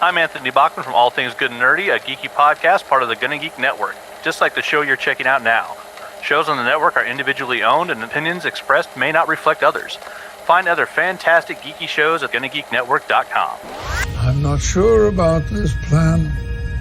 I'm Anthony Bachman from All Things Good and Nerdy, a geeky podcast part of the Gonna Geek Network, just like the show you're checking out now. Shows on the network are individually owned and opinions expressed may not reflect others. Find other fantastic geeky shows at GonnaGeekNetwork.com. I'm not sure about this plan.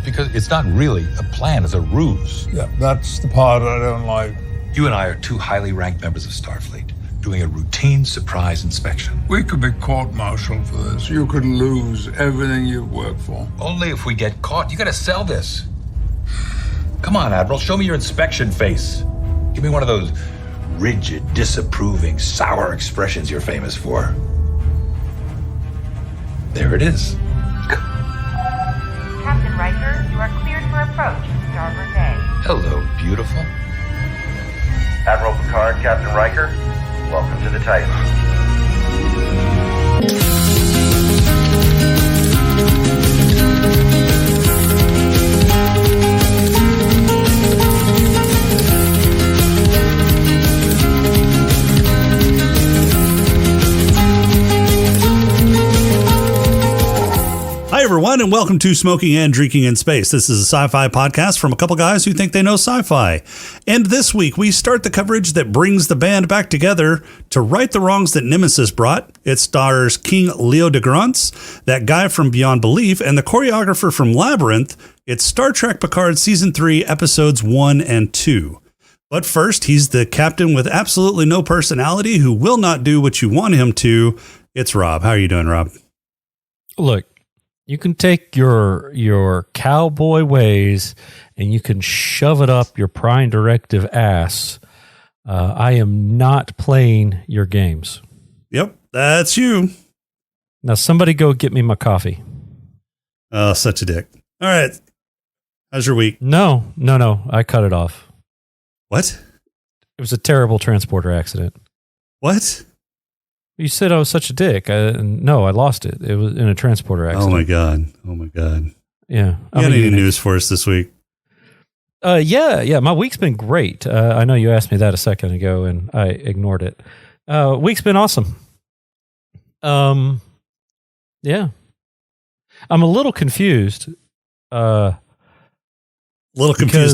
Because it's not really a plan, it's a ruse. Yeah, that's the part I don't like. You and I are two highly ranked members of Starfleet doing a routine surprise inspection. We could be court-martialed for this. You could lose everything you've worked for. Only if we get caught. You gotta sell this. Come on, Admiral, show me your inspection face. Give me one of those rigid, disapproving, sour expressions you're famous for. There it is. Captain Riker, you are cleared for approach to Starboard Bay. Hello, beautiful. Admiral Picard, Captain Riker, welcome to the Titan. Hi, everyone, and welcome to Smoking and Drinking in Space. This is a sci-fi podcast from a couple guys who think they know sci-fi. And this week, we start the coverage that brings the band back together to right the wrongs that Nemesis brought. It stars King Leo deGrance, that guy from Beyond Belief, and the choreographer from Labyrinth. It's Star Trek Picard Season 3, Episodes 1 and 2. But first, he's the captain with absolutely no personality who will not do what you want him to. It's Rob. How are you doing, Rob? Look. You can take your cowboy ways and you can shove it up your Prime Directive ass. I am not playing your games. Yep, that's you. Now somebody go get me my coffee. Oh, such a dick. All right. How's your week? No. I cut it off. What? It was a terrible transporter accident. What? You said I was such a dick. No, I lost it. It was in a transporter accident. Oh my God. Yeah. You got any news for us this week? Yeah. My week's been great. I know you asked me that a second ago and I ignored it. Week's been awesome. Yeah. I'm a little confused. Confused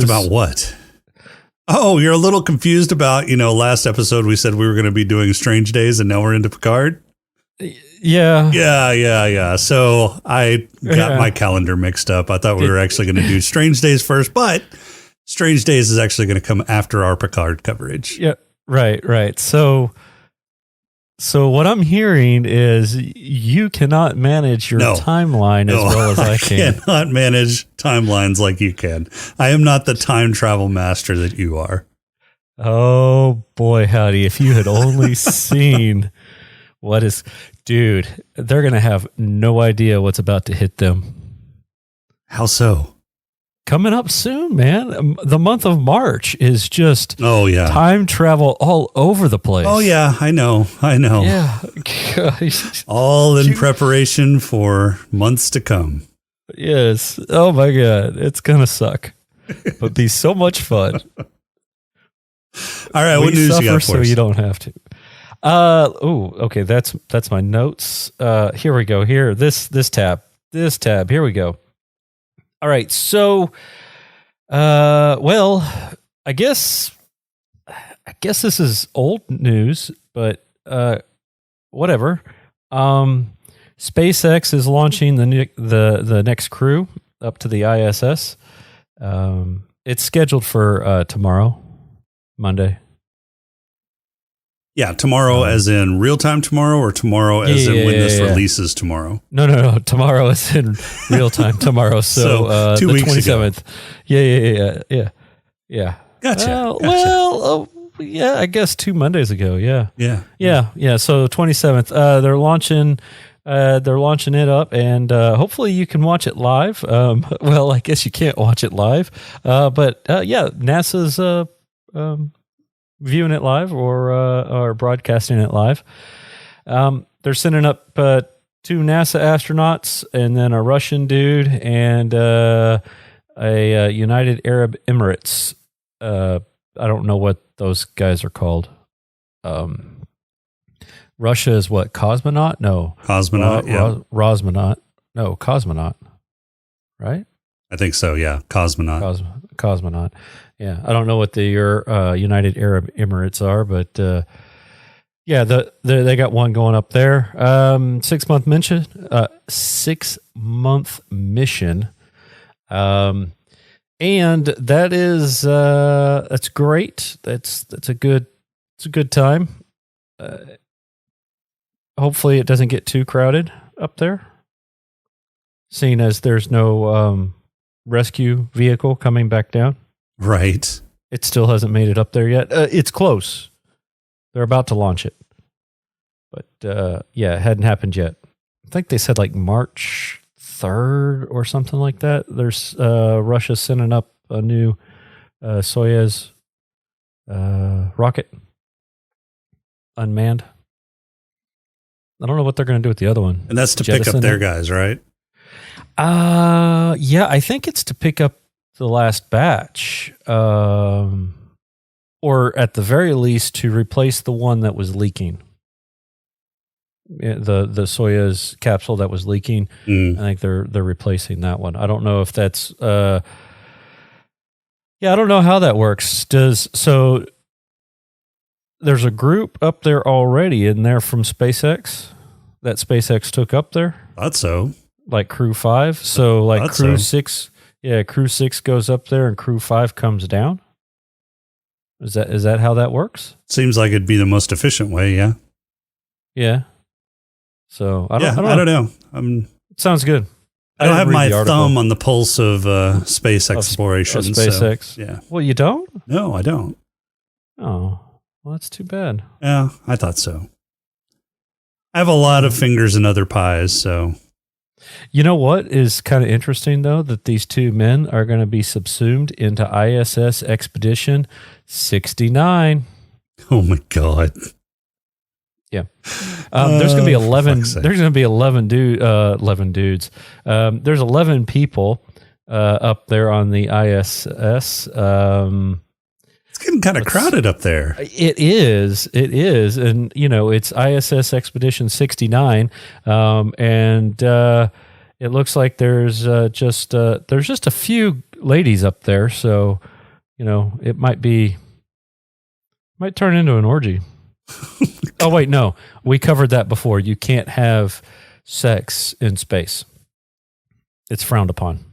about what? Oh, you're a little confused about, last episode we said we were going to be doing Strange Days and now we're into Picard? Yeah. So I got my calendar mixed up. I thought we were actually going to do Strange Days first, but Strange Days is actually going to come after our Picard coverage. Yeah, right. So what I'm hearing is you cannot manage your timeline as well as I can. I cannot manage timelines like you can. I am not the time travel master that you are. Oh, boy, howdy. If you had only seen what is... Dude, they're going to have no idea what's about to hit them. How so? Coming up soon, man. The month of March is just time travel all over the place. Oh, yeah, I know. Yeah. All in preparation for months to come. Yes. Oh, my God. It's going to suck, but be so much fun. All right, what news you got for us? So you don't have to. Okay. That's my notes. Here we go. Here, this tab. Here we go. All right, so, I guess this is old news, but whatever. SpaceX is launching the next crew up to the ISS. It's scheduled for tomorrow, Monday. Yeah, tomorrow as in real time tomorrow, or tomorrow as in when this releases tomorrow? No. Tomorrow is in real time tomorrow. So 2 the weeks 27th. Ago. Yeah. Gotcha. I guess 2 Mondays ago. Yeah. Yeah. So 27th, they're launching it up, and hopefully you can watch it live. Well, I guess you can't watch it live, but NASA's viewing it live or broadcasting it live. They're sending up 2 NASA astronauts and then a Russian dude and a United Arab Emirates. I don't know what those guys are called. Russia is what? Cosmonaut? No. Cosmonaut, yeah. Rosmonaut. No, cosmonaut. right? I think so. Yeah, cosmonaut. Cosmonaut. Yeah, I don't know what the United Arab Emirates are, but yeah, they got one going up there. 6 month mission. 6 month mission. And that is that's great. That's a good time. Hopefully, it doesn't get too crowded up there. Seeing as there's no rescue vehicle coming back down. Right. It still hasn't made it up there yet. It's close. They're about to launch it. But yeah, it hadn't happened yet. I think they said like March 3rd or something like that. There's Russia sending up a new Soyuz rocket. Unmanned. I don't know what they're going to do with the other one. And that's to pick up their guys, right? Yeah, I think it's to pick up the last batch, or at the very least to replace the one that was leaking. The Soyuz capsule that was leaking. I think they're replacing that one. I don't know if that's. I don't know how that works. So there's a group up there already in there from SpaceX that SpaceX took up there. Thought so. Like Crew 5. So like Thought Crew so. 6. Yeah, Crew 6 goes up there and Crew 5 comes down. Is that how that works? Seems like it'd be the most efficient way, yeah. Yeah. So I don't know. Sounds good. I don't have my thumb on the pulse of space exploration. Of SpaceX. So, yeah. Well, you don't? No, I don't. Oh, well, that's too bad. Yeah, I thought so. I have a lot of fingers in other pies, so. You know what is kind of interesting, though, that these two men are going to be subsumed into ISS Expedition 69. Oh my God. Yeah. There's going to be 11. Fuck's sake. There's going to be 11 dudes. There's 11 people up there on the ISS. It's getting kind of crowded up there. It is. And, you know, it's ISS Expedition 69. And it looks like there's just a few ladies up there. So, you know, it might turn into an orgy. Oh, wait, no. We covered that before. You can't have sex in space. It's frowned upon.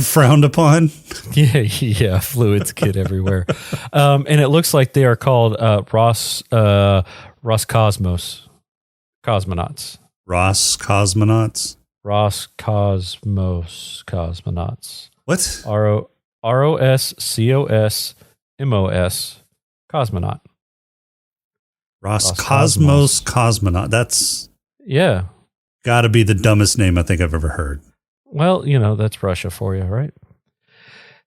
Frowned upon? Yeah, fluids get everywhere. And it looks like they are called Roscosmos cosmonauts. Roscosmonauts? Roscosmos cosmonauts. What? ROSCOSMOS cosmonaut. Roscosmos cosmonaut. That's got to be the dumbest name I think I've ever heard. Well, you know, that's Russia for you, right?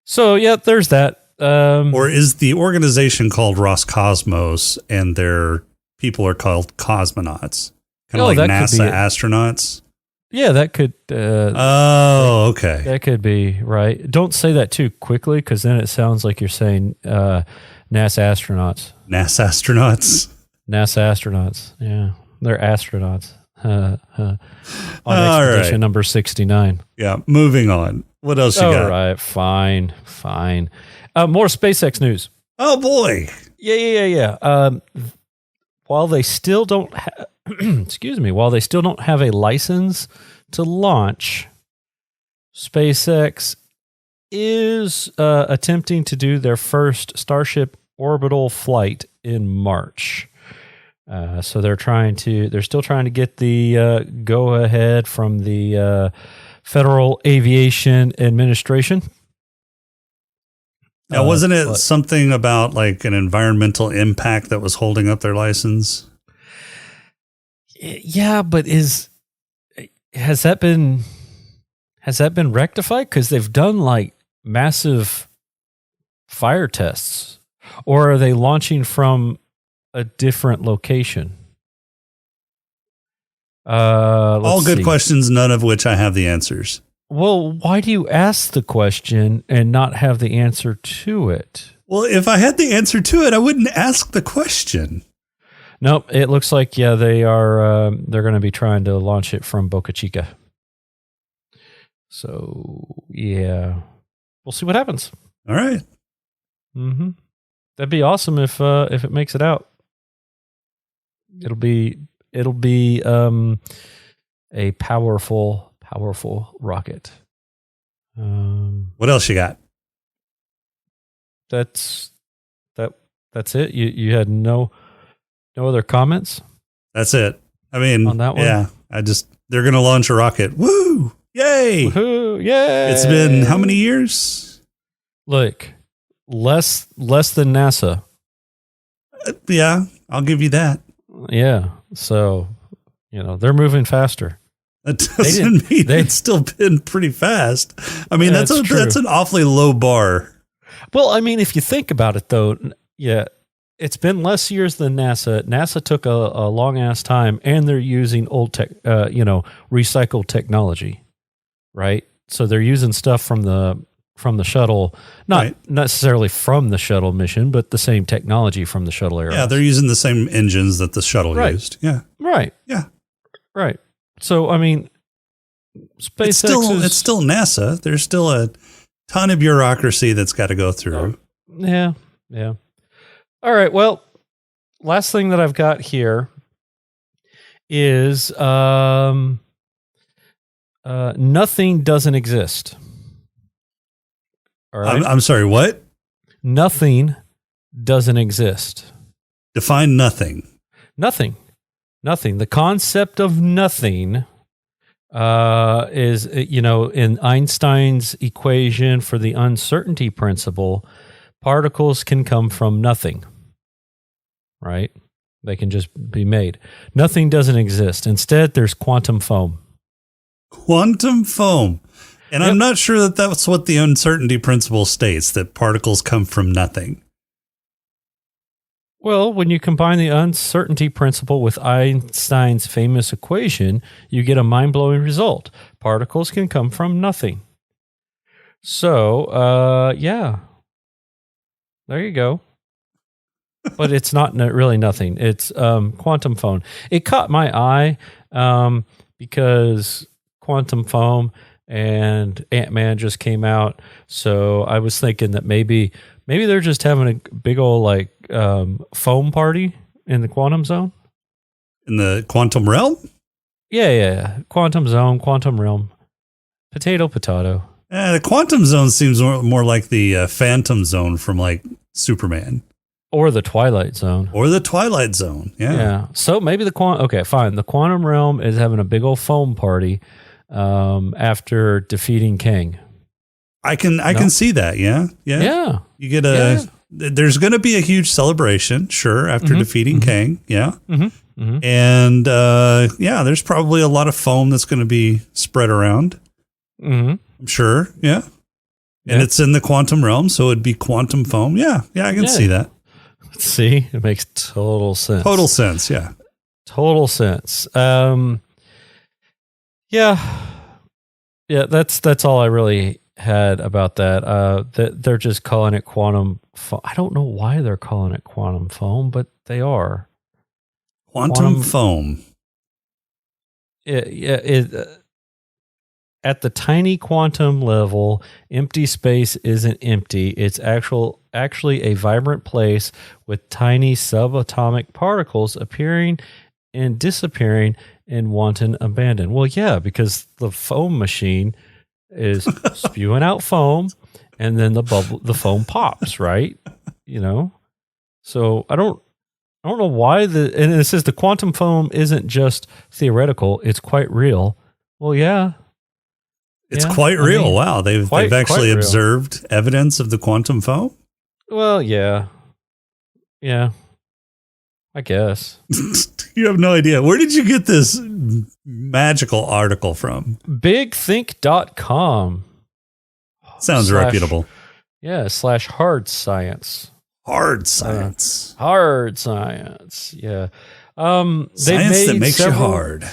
So, yeah, there's that. Or is the organization called Roscosmos and their people are called cosmonauts? Kind of like NASA astronauts? Yeah, that could... okay. That could be, right? Don't say that too quickly because then it sounds like you're saying NASA astronauts. NASA astronauts? NASA astronauts, yeah. They're astronauts. On expedition number 69. Yeah, moving on. What else you got? All right, fine. More SpaceX news. Oh, boy. Yeah. While they still don't have a license to launch, SpaceX is attempting to do their first Starship orbital flight in March. So they're still trying to get the go ahead from the Federal Aviation Administration. Now, wasn't it something about like an environmental impact that was holding up their license? Yeah, but has that been rectified? Because they've done like massive fire tests, or are they launching from a different location? All good questions, none of which I have the answers. Well, why do you ask the question and not have the answer to it? Well, if I had the answer to it, I wouldn't ask the question. Nope. It looks like, they're going to be trying to launch it from Boca Chica. So yeah, we'll see what happens. All right. Mm-hmm. That'd be awesome if it makes it out. It'll be a powerful rocket. What else you got? That's it. You had no other comments? That's it. I mean, on that one? Yeah, they're going to launch a rocket. Woo! Yay! Woohoo! Yay! It's been how many years? Look, less than NASA. Yeah, I'll give you that. Yeah. So, they're moving faster. That doesn't mean it's still been pretty fast. I mean, Yeah, that's an awfully low bar. Well, I mean, if you think about it, though, yeah, it's been less years than NASA. NASA took a long ass time, and they're using old recycled technology, right? So they're using stuff from the shuttle, not necessarily from the shuttle mission, but the same technology from the shuttle era. Yeah, they're using the same engines that the shuttle used. Yeah, right. Yeah, right. So I mean, SpaceX it's still NASA. There's still a ton of bureaucracy that's got to go through. Yeah. All right. Well, last thing that I've got here is nothing doesn't exist. All right. I'm sorry. What? Nothing doesn't exist. Define nothing. Nothing. The concept of nothing is, in Einstein's equation for the uncertainty principle, particles can come from nothing, right? They can just be made. Nothing doesn't exist. Instead, there's quantum foam. Quantum foam. And I'm not sure that that's what the uncertainty principle states, that particles come from nothing. Well, when you combine the uncertainty principle with Einstein's famous equation, you get a mind-blowing result. Particles can come from nothing. So, yeah. There you go. But it's not really nothing. It's quantum foam. It caught my eye because quantum foam and Ant-Man just came out. So I was thinking that maybe they're just having a big old foam party in the quantum zone. In the quantum realm? Yeah. Quantum zone, quantum realm. Potato. The quantum zone seems more like the phantom zone from Superman. Or the Twilight Zone. Yeah. So maybe the quantum realm is having a big old foam party after defeating Kang. I can see that. Yeah. You get there's going to be a huge celebration, sure, after defeating Kang. Yeah. And there's probably a lot of foam that's going to be spread around. I'm sure. Yeah. And it's in the quantum realm, so it'd be quantum foam. Yeah, I can see that. See, it makes total sense. Total sense, yeah. Total sense. Yeah, that's all I really had about that. They're just calling it quantum foam. I don't know why they're calling it quantum foam, but they are. Quantum foam. At the tiny quantum level, empty space isn't empty. It's actually a vibrant place with tiny subatomic particles appearing and disappearing in wanton abandon. Well, yeah, because the foam machine is spewing out foam, and then the foam pops, right? So I don't know why and it says the quantum foam isn't just theoretical; it's quite real. Well, yeah. It's quite real. I mean, wow. They've actually observed evidence of the quantum foam? Well, yeah. Yeah. I guess. You have no idea. Where did you get this magical article from? Bigthink.com. Sounds reputable. Yeah, /hard science. Hard science. Hard science. Yeah. Science that makes you hard.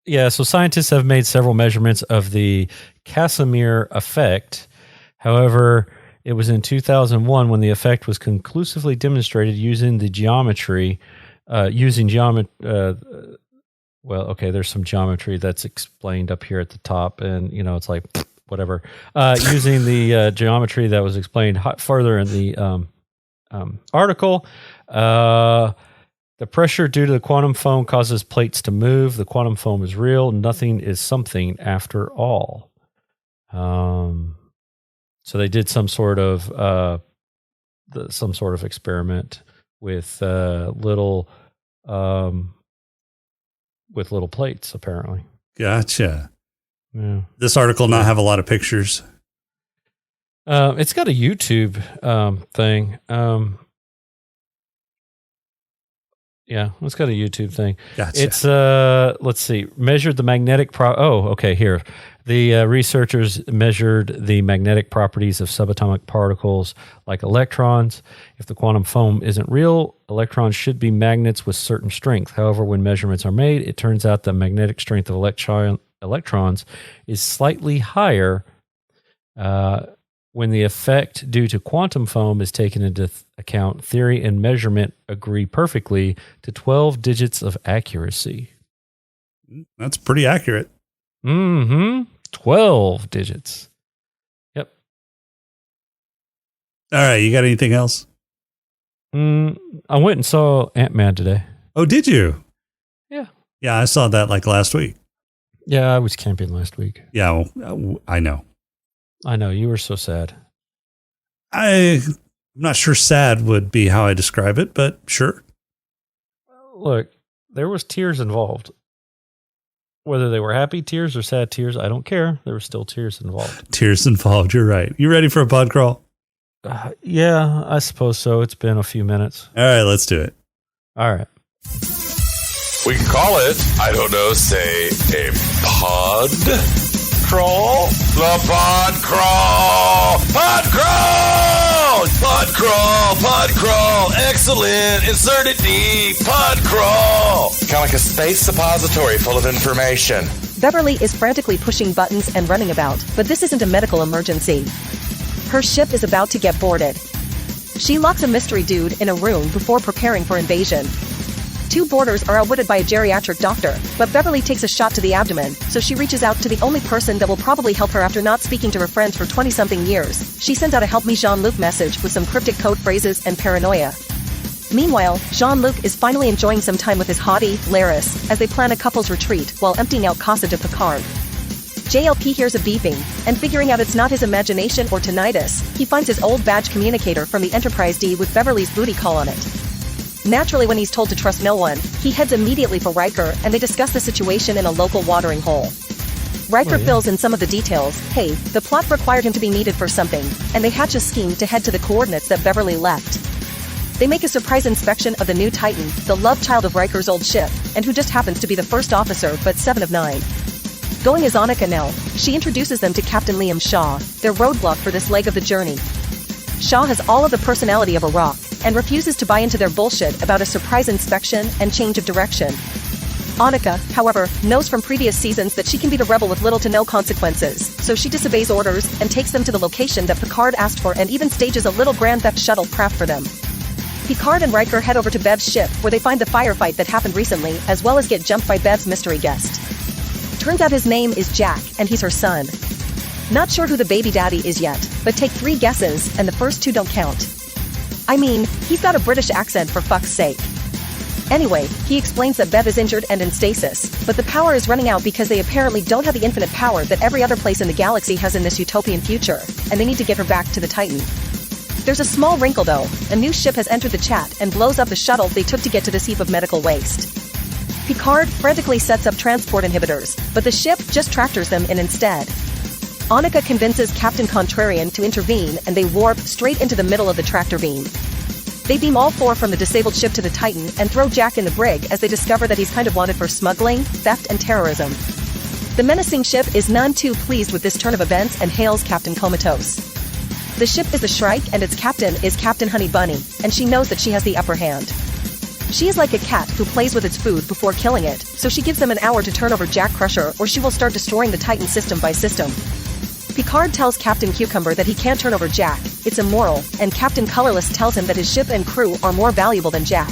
Yeah, so scientists have made several measurements of the Casimir effect. However, it was in 2001 when the effect was conclusively demonstrated using the well, okay, there's some geometry that's explained up here at the top, and it's like whatever. Using the geometry that was explained further in the article, the pressure due to the quantum foam causes plates to move. The quantum foam is real. Nothing is something after all. So they did some sort of experiment with little plates, apparently. Gotcha. Yeah. This article not have a lot of pictures. It's got a YouTube thing. Yeah, it's got a YouTube thing. Gotcha. It's let's see, measured the magnetic here. The researchers measured the magnetic properties of subatomic particles like electrons. If the quantum foam isn't real, electrons should be magnets with certain strength. However, when measurements are made, it turns out the magnetic strength of electrons is slightly higher when the effect due to quantum foam is taken into account. Theory and measurement agree perfectly to 12 digits of accuracy. That's pretty accurate. 12 digits. Yep. All right. You got anything else? I went and saw Ant-Man today. Oh, did you? Yeah. Yeah, I saw that like last week. Yeah, I was camping last week. Yeah, I know. I know. You were so sad. I'm not sure sad would be how I describe it, but sure. Look, there was tears involved. Whether they were happy tears or sad tears, I don't care. There were still tears involved. Tears involved. You're right. You ready for a pod crawl? Yeah, I suppose so. It's been a few minutes. All right, let's do it. All right. We can call it, I don't know, say a pod crawl? The pod crawl! Pod crawl! Pod crawl! Pod crawl! Excellent! Insert it deep! Pod crawl! Kind of like a space suppository full of information. Beverly is frantically pushing buttons and running about, but this isn't a medical emergency. Her ship is about to get boarded. She locks a mystery dude in a room before preparing for invasion. Two boarders are outwitted by a geriatric doctor, but Beverly takes a shot to the abdomen, so she reaches out to the only person that will probably help her after not speaking to her friends for 20-something years. She sends out a help me Jean-Luc message with some cryptic code phrases and paranoia. Meanwhile, Jean-Luc is finally enjoying some time with his hottie, Laris, as they plan a couple's retreat while emptying out Casa de Picard. JLP hears a beeping, and figuring out it's not his imagination or tinnitus, he finds his old badge communicator from the Enterprise D with Beverly's booty call on it. Naturally, when he's told to trust no one, he heads immediately for Riker, and they discuss the situation in a local watering hole. Riker fills in some of the details. Hey, the plot required him to be needed for something, and they hatch a scheme to head to the coordinates that Beverly left. They make a surprise inspection of the new Titan, the love child of Riker's old ship, and who just happens to be the first officer but 7 of 9. Going as Annika now, she introduces them to Captain Liam Shaw, their roadblock for this leg of the journey. Shaw has all of the personality of a rock, and refuses to buy into their bullshit about a surprise inspection and change of direction. Annika, however, knows from previous seasons that she can be the rebel with little to no consequences, so she disobeys orders and takes them to the location that Picard asked for and even stages a little Grand Theft shuttle craft for them. Picard and Riker head over to Bev's ship where they find the firefight that happened recently, as well as get jumped by Bev's mystery guest. Turns out his name is Jack, and he's her son. Not sure who the baby daddy is yet, but take 3 guesses, and the first 2 don't count. I mean, he's got a British accent for fuck's sake. Anyway, he explains that Bev is injured and in stasis, but the power is running out because they apparently don't have the infinite power that every other place in the galaxy has in this utopian future, and they need to get her back to the Titan. There's a small wrinkle though. A new ship has entered the chat and blows up the shuttle they took to get to this heap of medical waste. Picard frantically sets up transport inhibitors, but the ship just tractors them in instead. Annika convinces Captain Contrarian to intervene, and they warp straight into the middle of the tractor beam. They beam all 4 from the disabled ship to the Titan and throw Jack in the brig as they discover that he's kind of wanted for smuggling, theft, and terrorism. The menacing ship is none too pleased with this turn of events and hails Captain Comatose. The ship is the Shrike and its captain is Captain Honey Bunny, and she knows that she has the upper hand. She is like a cat who plays with its food before killing it, so she gives them an hour to turn over Jack Crusher or she will start destroying the Titan system by system. Picard tells Captain Cucumber that he can't turn over Jack, it's immoral, and Captain Colorless tells him that his ship and crew are more valuable than Jack.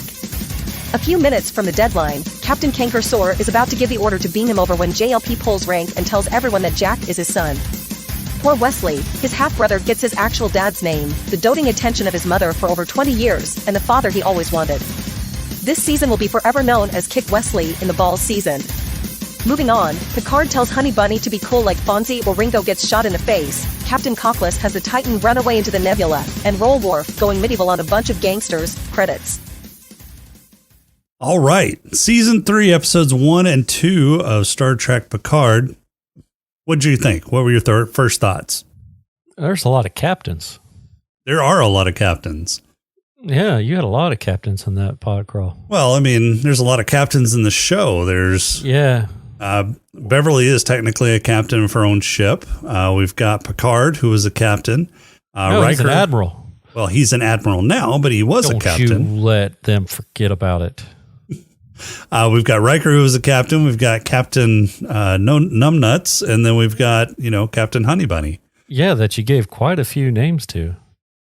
A few minutes from the deadline, Captain Captain Kankersor is about to give the order to beam him over when JLP pulls rank and tells everyone that Jack is his son. Poor Wesley, his half-brother gets his actual dad's name, the doting attention of his mother for over 20 years, and the father he always wanted. This season will be forever known as Kick Wesley in the Balls season. Moving on, Picard tells Honey Bunny to be cool like Fonzie or Ringo gets shot in the face, Captain Cockless has the Titan run away into the nebula, and Roll Wharf going medieval on a bunch of gangsters. Credits. All right. Season 3, episodes 1 and 2 of Star Trek Picard. What did you think? What were your first thoughts? There's a lot of captains. There are a lot of captains. Yeah, you had a lot of captains on that pod crawl. Well, I mean, there's a lot of captains in the show. There's Beverly is technically a captain of her own ship. We've got Picard, who is a captain. No, he's an admiral. Well, he's an admiral now, but he was a captain. Don't you let them forget about it. We've got Riker, who is a captain. We've got Captain Numbnuts, and then we've got, Captain Honey Bunny. Yeah, that you gave quite a few names to.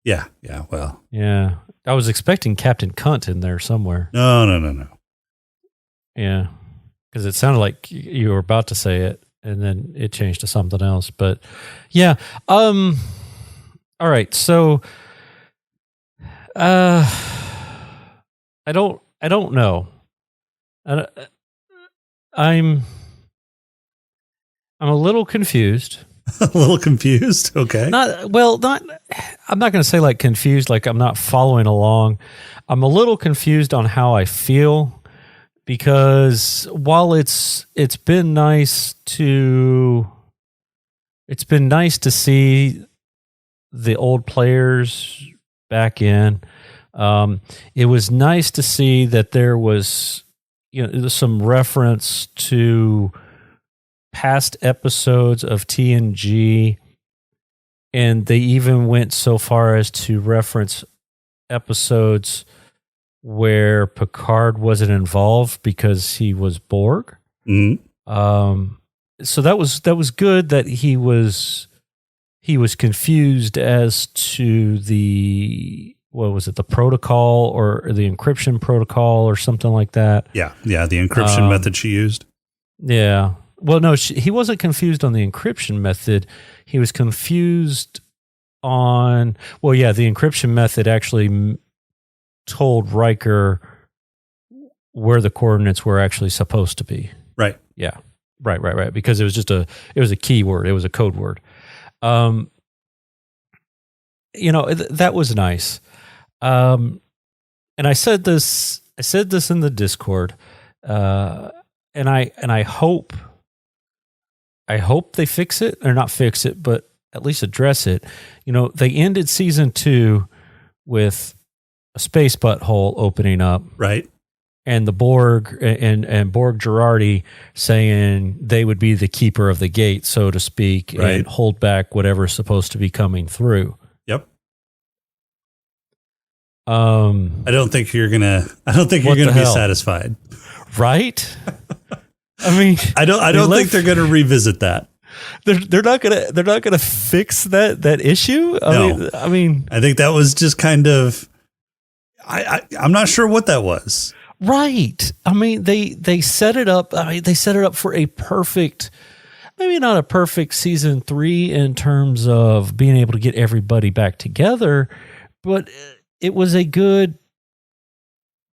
Yeah, well. Yeah. I was expecting Captain Cunt in there somewhere. No. Yeah, because it sounded like you were about to say it, and then it changed to something else. But, yeah. All right, so I don't know. I'm a little confused. A little confused? Okay. I'm not going to say like confused, like I'm not following along. I'm a little confused on how I feel, because while it's been nice to see the old players back in. It was nice to see that there was some reference to past episodes of TNG, and they even went so far as to reference episodes where Picard wasn't involved because he was Borg. Mm-hmm. So that was good that he was confused as to the protocol or the encryption protocol or something like that. Yeah, the encryption method she used. Yeah. Well, no, he wasn't confused on the encryption method. He was confused on, the encryption method actually told Riker where the coordinates were actually supposed to be. Right. Yeah. Right. Because it was just a keyword. It was a code word. That was nice. And I said this in the Discord, and I hope they fix it, or not fix it, but at least address it. They ended season 2 with a space butthole opening up, right? And the Borg and Borg Girardi saying they would be the keeper of the gate, so to speak, right, and hold back whatever's supposed to be coming through. Yep. I don't think you're gonna be satisfied, right? I mean, I don't think they're gonna revisit that. They're not gonna fix that issue. I mean, I think that was just kind of. I'm not sure what that was. Right. I mean, they set it up. They set it up for a perfect, maybe not a perfect season 3 in terms of being able to get everybody back together, but it was a good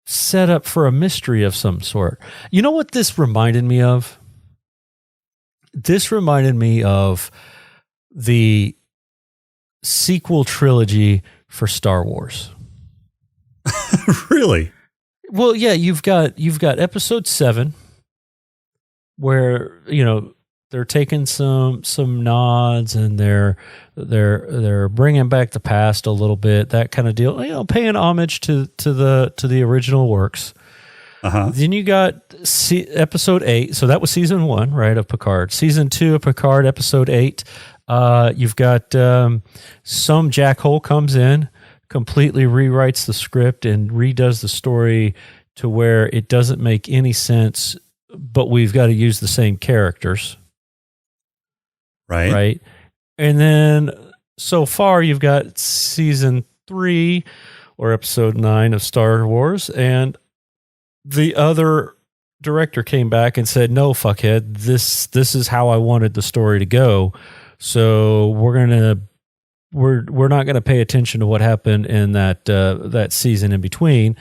setup for a mystery of some sort. You know what this reminded me of? This reminded me of the sequel trilogy for Star Wars. Really? Well, yeah, you've got episode 7 where, they're taking some nods and they're bringing back the past a little bit, that kind of deal, paying homage to the original works. Uh-huh. Then you got episode 8. So that was season 1, right, of Picard. Season 2 of Picard, episode 8. You've got some jackhole comes in, completely rewrites the script and redoes the story to where it doesn't make any sense, but we've got to use the same characters. Right. And then so far you've got season 3 or episode 9 of Star Wars, and the other director came back and said, "No, fuckhead, this is how I wanted the story to go. So we're not gonna pay attention to what happened in that season in between,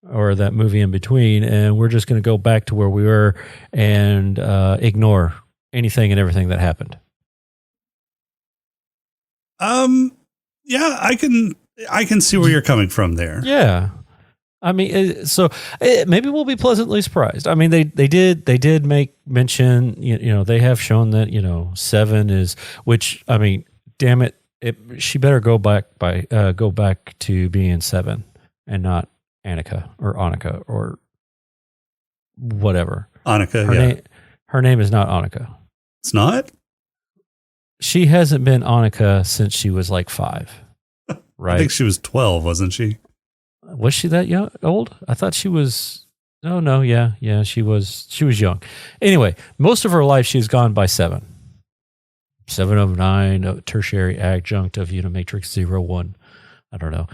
or that movie in between, and we're just gonna go back to where we were and ignore anything and everything that happened." Yeah, I can see where you're coming from there. Yeah. I mean, maybe we'll be pleasantly surprised. I mean, they did make mention, they have shown that, 7 is, which, I mean, damn it, she better go back to being 7 and not Annika or whatever. Annika, her name is not Annika. It's not? She hasn't been Annika since she was like 5, right? I think she was 12, wasn't she? Was she that old? I thought she was. No, yeah, she was young. Anyway, most of her life she's gone by 7. 7 of 9, a tertiary adjunct of Unimatrix 01. I don't know.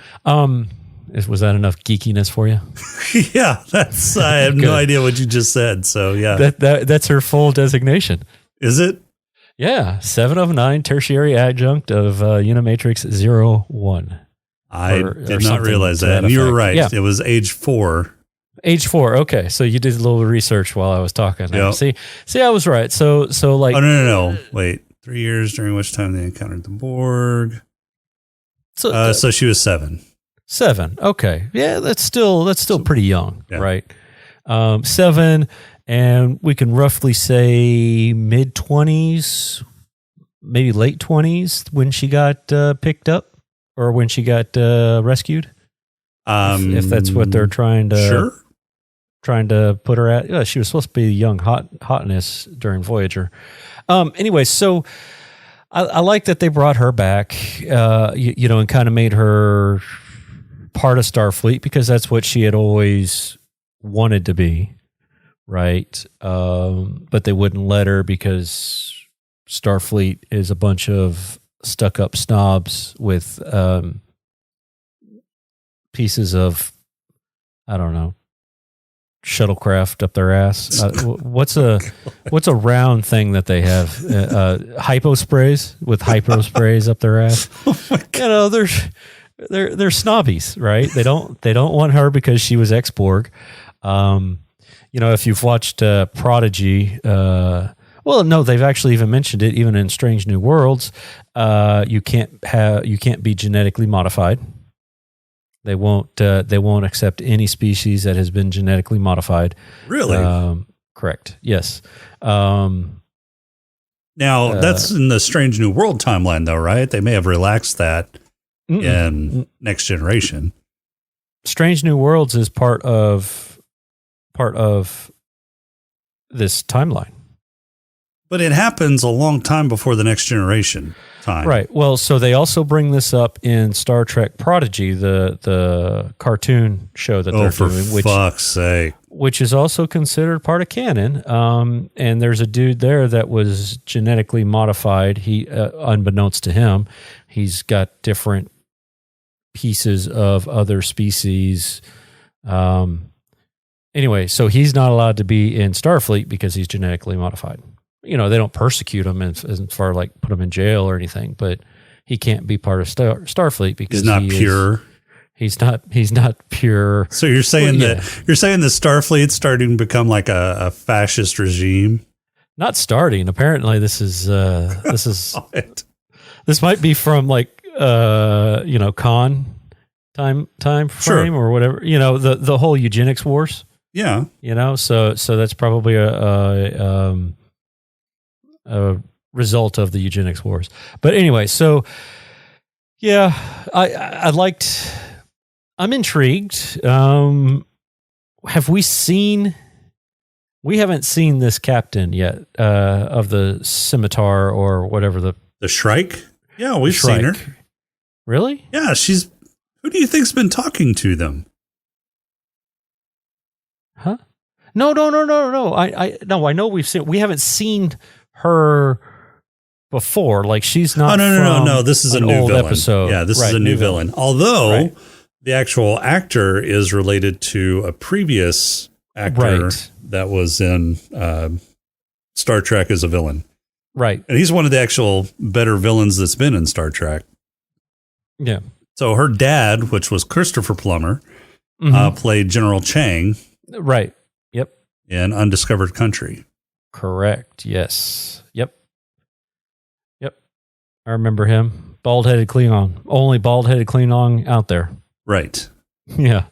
Was that enough geekiness for you? Yeah, I have no idea what you just said. So yeah, that's her full designation. Is it? Yeah, 7 of 9, tertiary adjunct of Unimatrix 01. I did not realize that. And you were right. Yeah. It was age 4. Age 4. Okay. So you did a little research while I was talking. Yep. See, I was right. So like. Oh, no. Wait. 3 years during which time they encountered the Borg. So she was 7. 7. Okay. Yeah. That's still pretty young. Yeah. Right. 7, and we can roughly say mid-20s, maybe late 20s when she got picked up. Or when she got rescued, if that's what they're trying to put her at. Yeah, she was supposed to be young hotness during Voyager. Anyway, so I like that they brought her back, and kind of made her part of Starfleet, because that's what she had always wanted to be, right? But they wouldn't let her because Starfleet is a bunch of stuck-up snobs with pieces of, I don't know, shuttlecraft up their ass. What's a round thing that they have? Hypo sprays with hypo sprays up their ass. Oh, they're snobbies, right? They don't want her because she was ex-Borg. If you've watched Prodigy. Well, no, they've actually even mentioned it. Even in Strange New Worlds, you can't be genetically modified. They won't accept any species that has been genetically modified. Really? Correct. Yes. Now that's in the Strange New World timeline, though, right? They may have relaxed that in Next Generation. Strange New Worlds is part of this timeline. But it happens a long time before the Next Generation time. Right. Well, so they also bring this up in Star Trek Prodigy, the cartoon show that they're doing. For fuck's sake. Which is also considered part of canon. And there's a dude there that was genetically modified. He, unbeknownst to him, he's got different pieces of other species. Anyway, so he's not allowed to be in Starfleet because he's genetically modified. They don't persecute him as far like put him in jail or anything, but he can't be part of Starfleet because he's not pure. He's not pure. So you're saying that Starfleet's starting to become like a fascist regime? Not starting. Apparently, this is this might be from like Khan time frame or whatever. The whole eugenics wars. Yeah. So that's probably a result of the eugenics wars. But anyway, so yeah, I'm intrigued. Have we seen? We haven't seen this captain yet of the scimitar or whatever the Shrike. Yeah, we've seen her. Really? Yeah, she's. Who do you think's been talking to them? Huh? No. I know we haven't seen her before. Like she's not. Oh, no. This is a new old villain. Episode. Yeah, this is a new villain. Although the actual actor is related to a previous actor Right. that was in Star Trek as a villain. Right. And he's one of the actual better villains that's been in Star Trek. Yeah. So her dad, which was Christopher Plummer, Mhm. played General Chang Right. Yep. in Undiscovered Country. Correct. Yes. Yep. Yep. I remember him. Bald-headed Klingon. Only bald-headed Klingon out there. Right. Yeah.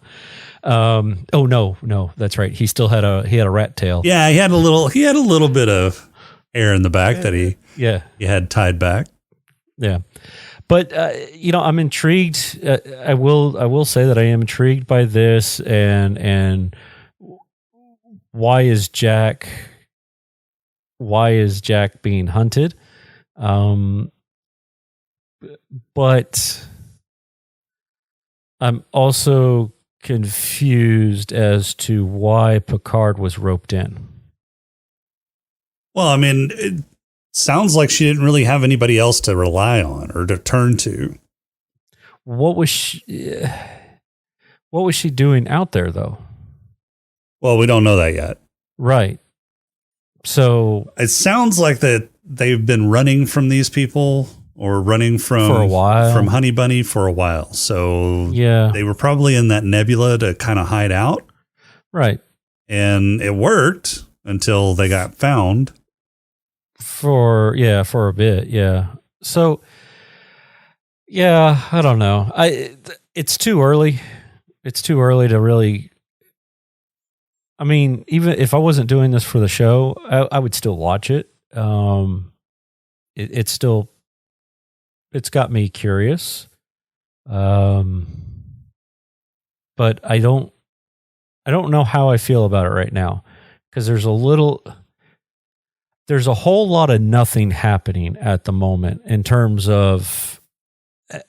Oh no, that's right. He still had a rat tail. Yeah, he had a little bit of hair in the back that he had tied back. Yeah. But I'm intrigued. I will say that I am intrigued by this, and why is Jack being hunted? But I'm also confused as to why Picard was roped in. Well, I mean, it sounds like she didn't really have anybody else to rely on or to turn to. What was she doing out there, though? Well, we don't know that yet. Right. So it sounds like that they've been running from these people or running from for a while, from Honey Bunny for a while. So yeah, they were probably in that nebula to kind of hide out. Right. And it worked until they got found. For a bit. Yeah. So, yeah, I don't know. It's too early. It's too early to really, I mean, even if I wasn't doing this for the show, I would still watch it. It's got me curious. But I don't know how I feel about it right now, because there's a whole lot of nothing happening at the moment in terms of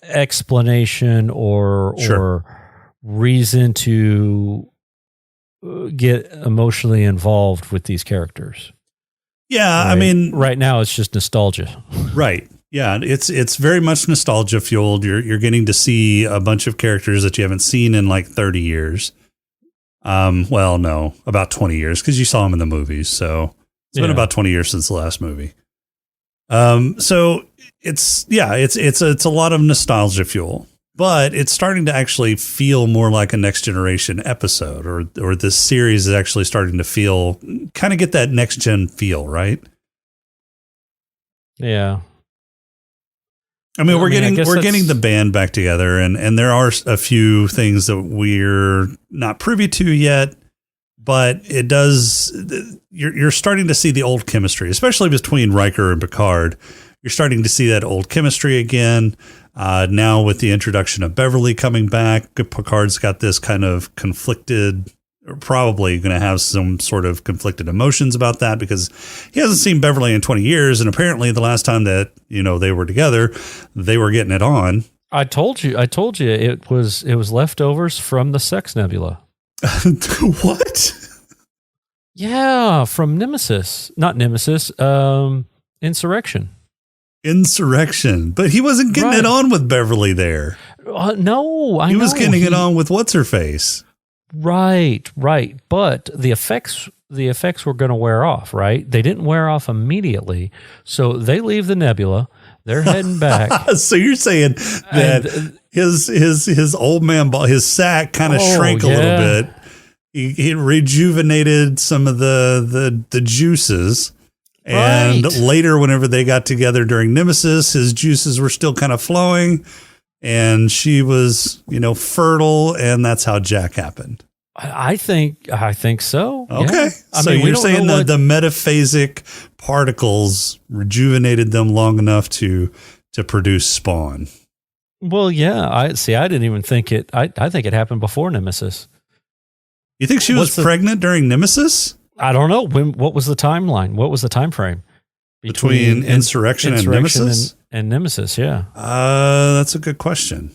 explanation or reason to get emotionally involved with these characters. Yeah, right? I mean, right now it's just nostalgia. Right. Yeah, it's very much nostalgia fueled. You're getting to see a bunch of characters that you haven't seen in like 30 years. Well, no, about 20 years, because you saw them in the movies. So it's been about 20 years since the last movie. So it's a lot of nostalgia fuel, but it's starting to actually feel more like a Next Generation episode, or this series is actually starting to feel, kind of get that next gen feel, right? Yeah. I mean, we're getting the band back together, and there are a few things that we're not privy to yet, but it does. You're starting to see the old chemistry, especially between Riker and Picard. You're starting to see that old chemistry again. Now with the introduction of Beverly coming back, Picard's got this kind of conflicted, or probably going to have some sort of conflicted emotions about that, because he hasn't seen Beverly in 20 years. And apparently the last time that, they were together, they were getting it on. I told you it was leftovers from the Sex Nebula. What? Yeah, from Nemesis. Not Nemesis, Insurrection. Insurrection. But he wasn't getting it on with Beverly there. No, he was getting it on with what's-her-face. Right. But the effects were going to wear off, right? They didn't wear off immediately. So they leave the nebula. They're heading back. So you're saying that his old man ball, his sack kind of shrank a little bit. He rejuvenated some of the juices. And later, whenever they got together during Nemesis, his juices were still kind of flowing. And she was, fertile, and that's how Jack happened. I think so. Okay. Yeah. So you're saying the metaphasic particles rejuvenated them long enough to produce Spawn. Well, yeah. I didn't even think it. I think it happened before Nemesis. You think she was pregnant during Nemesis? I don't know. What was the timeline? What was the time frame between Insurrection and Nemesis? And Nemesis, yeah. That's a good question.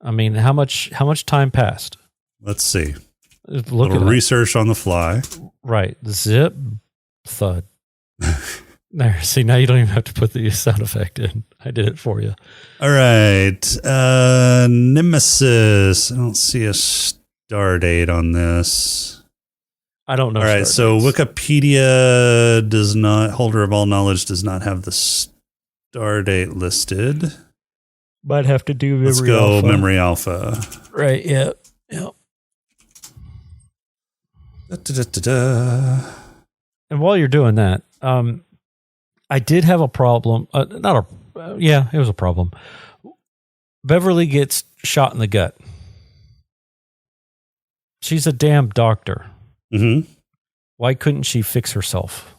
I mean, how much time passed? Let's see. Look at research on the fly. Right. Zip, thud. There. See, now you don't even have to put the sound effect in. I did it for you. All right. Nemesis. I don't see a star date on this. I don't know. All right, so Wikipedia does not, holder of all knowledge does not have the star date listed. Might have to do memory Let's go alpha. memory alpha. Right, yeah. Yeah. And while you're doing that, I did have a problem. It was a problem. Beverly gets shot in the gut. She's a damn doctor. Mm-hmm. Why couldn't she fix herself?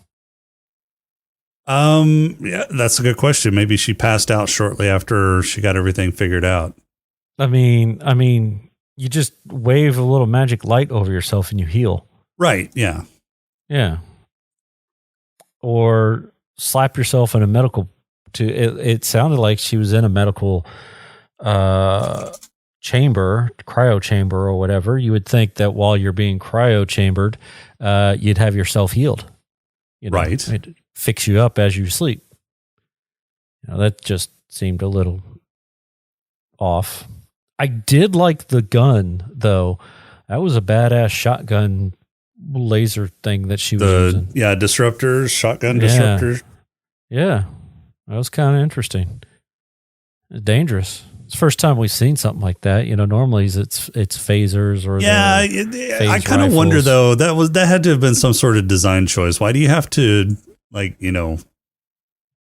Yeah, that's a good question. Maybe she passed out shortly after she got everything figured out. I mean, you just wave a little magic light over yourself and you heal. Right, yeah. Yeah. Or slap yourself in a medical it sounded like she was in a medical chamber, cryo chamber or whatever. You would think that while you're being cryo chambered, you'd have yourself healed. Right. It'd fix you up as you sleep. That just seemed a little off. I did like the gun, though. That was a badass shotgun laser thing that she was using. Yeah, disruptors, shotgun disruptors. Yeah, that was kind of interesting. Dangerous. It's the first time we've seen something like that. Normally it's phasers or I kind of wonder though. That had to have been some sort of design choice. Why do you have to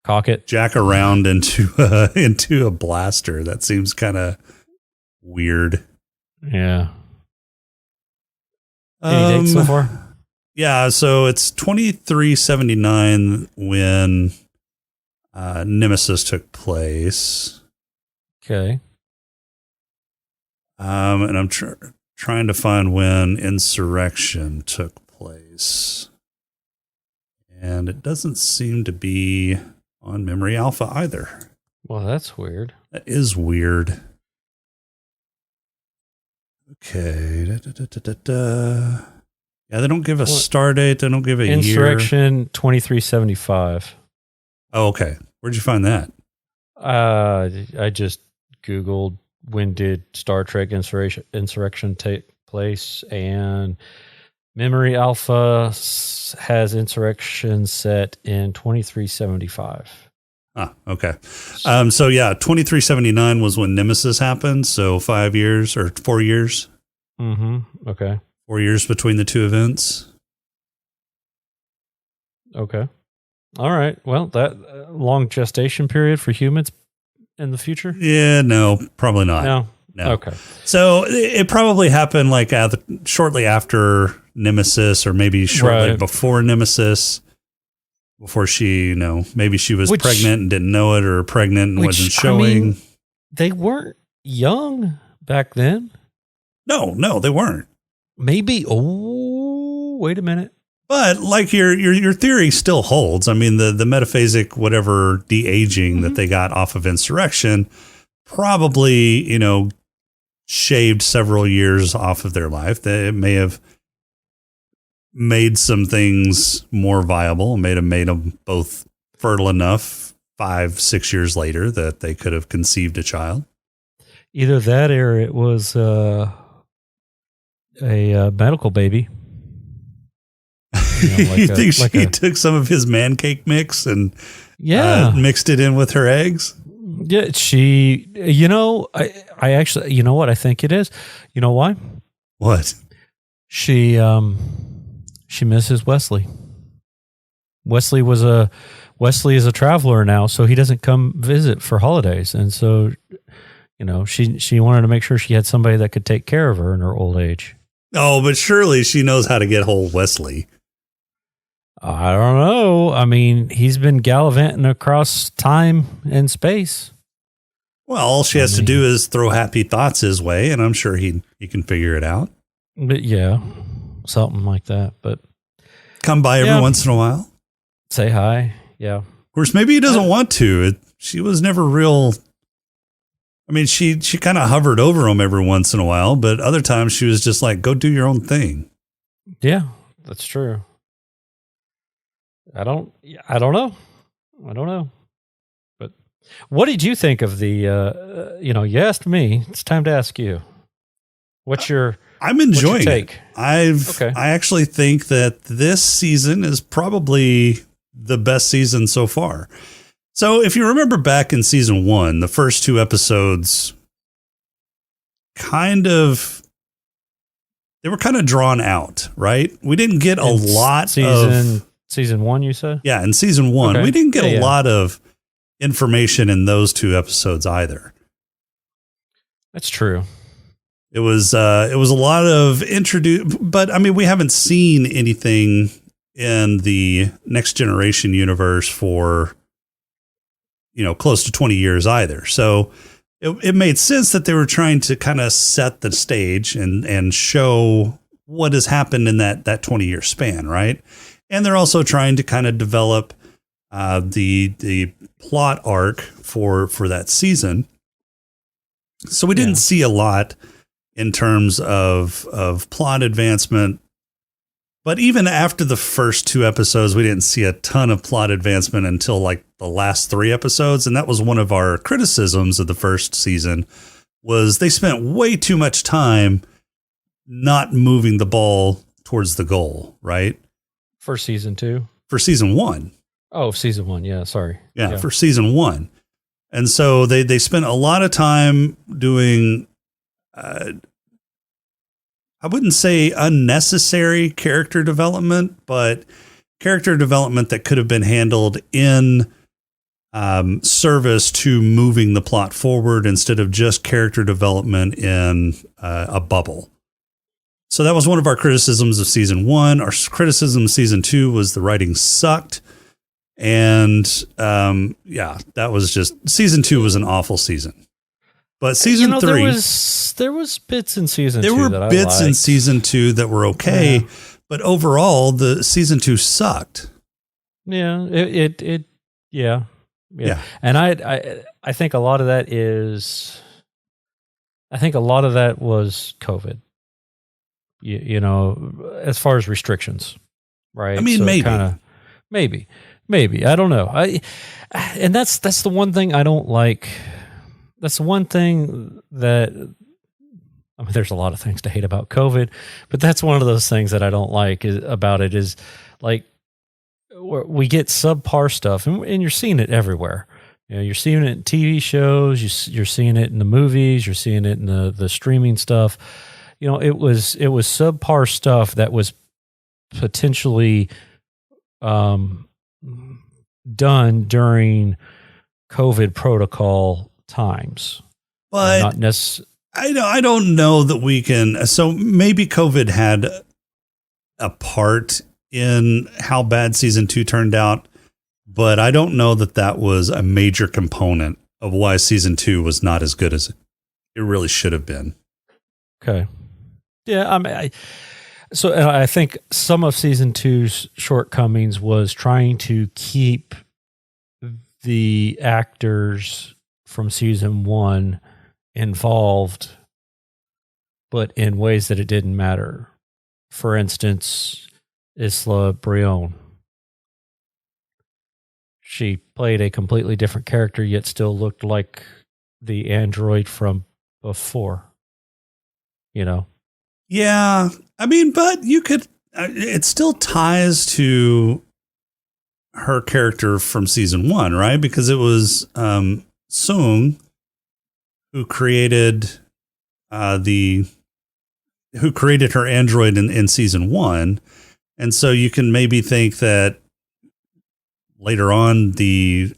cock it, jack around into a blaster? That seems kind of weird. Yeah. Any dates so far? Yeah, so it's 2379 when Nemesis took place. Okay. And I'm trying to find when Insurrection took place. And it doesn't seem to be on Memory Alpha either. Well, that's weird. That is weird. Okay. Yeah, they don't give a star date. They don't give a year. Insurrection 2375. Oh, okay. Where'd you find that? I just Googled when did Star Trek Insurrection take place, and Memory Alpha has Insurrection set in 2375. Ah, okay. So yeah, 2379 was when Nemesis happened. So 5 years or 4 years. Mm-hmm. Okay. 4 years between the two events. Okay. All right. Well, that long gestation period for humans in the future? Yeah, no, probably not. No. Okay. So it probably happened like shortly after Nemesis, or maybe shortly before Nemesis. Before she, maybe she was pregnant and didn't know it, or pregnant and wasn't showing. They weren't young back then. No, they weren't. Maybe. Oh, wait a minute. But like your theory still holds. I mean, the metaphasic, whatever de-aging that they got off of Insurrection probably, shaved several years off of their life. They may have made some things more viable, made them both fertile enough 5-6 years later that they could have conceived a child. Either that or it was a medical baby. You think she took some of his man cake mix and mixed it in with her eggs? Yeah, she, I actually, you know what I think it is? You know why? What? She misses Wesley. Wesley is a traveler now, so he doesn't come visit for holidays. And so, she wanted to make sure she had somebody that could take care of her in her old age. Oh, but surely she knows how to get hold of Wesley. I don't know. I mean, he's been gallivanting across time and space. Well, all she has to do is throw happy thoughts his way, and I'm sure he can figure it out. But yeah, something like that. But come by every once in a while. Say hi. Yeah. Of course, maybe he doesn't want to. She was never real. I mean, she kind of hovered over him every once in a while, but other times she was just like, go do your own thing. Yeah, that's true. I don't know. But what did you think of the, you asked me, it's time to ask you. I'm enjoying take? it. I actually think that this season is probably the best season so far. So if you remember back in season 1, the first 2 episodes they were kind of drawn out, right? We didn't get a lot season 1, you said? Yeah, in season 1, Okay. we didn't get a lot of information in those 2 episodes either. That's true. It was a lot of but I mean, we haven't seen anything in the Next Generation universe for, close to 20 years either. So it made sense that they were trying to kind of set the stage and show what has happened in that 20-year span, right? And they're also trying to kind of develop the plot arc for that season. So we didn't see a lot in terms of plot advancement. But even after the first 2 episodes, we didn't see a ton of plot advancement until like the last 3 episodes. And that was one of our criticisms of the first season, was they spent way too much time not moving the ball towards the goal, right? For season 2? For season 1. Oh, season 1. Yeah, sorry. Yeah, for season 1. And so they spent a lot of time doing, I wouldn't say unnecessary character development, but character development that could have been handled in service to moving the plot forward instead of just character development in a bubble. So that was one of our criticisms of season 1. Our criticism of season 2 was the writing sucked. And that was just, season 2 was an awful season. But season 3, there was bits in season 2 there that I were bits in liked. season 2 that were okay, but overall the season 2 sucked. Yeah, yeah. And I think a lot of that was COVID. As far as restrictions, right? I mean, so maybe I don't know. And that's the one thing I don't like. That's the one thing that, I mean, there's a lot of things to hate about COVID, but that's one of those things that I don't like about it is like we get subpar stuff and you're seeing it everywhere. You're seeing it in TV shows, you're seeing it in the movies, you're seeing it in the streaming stuff. It was subpar stuff that was potentially done during COVID protocol times, but not necessarily. I don't know that we can. So maybe COVID had a part in how bad season 2 turned out, but I don't know that was a major component of why season 2 was not as good as it really should have been. Okay. Yeah. I think some of season 2's shortcomings was trying to keep the actors from season 1 involved, but in ways that it didn't matter. For instance, Isla Brion. She played a completely different character, yet still looked like the android from before. Yeah. I mean, but you could, it still ties to her character from season 1, right? Because it was Sung who created her android in season 1. And so you can maybe think that later on the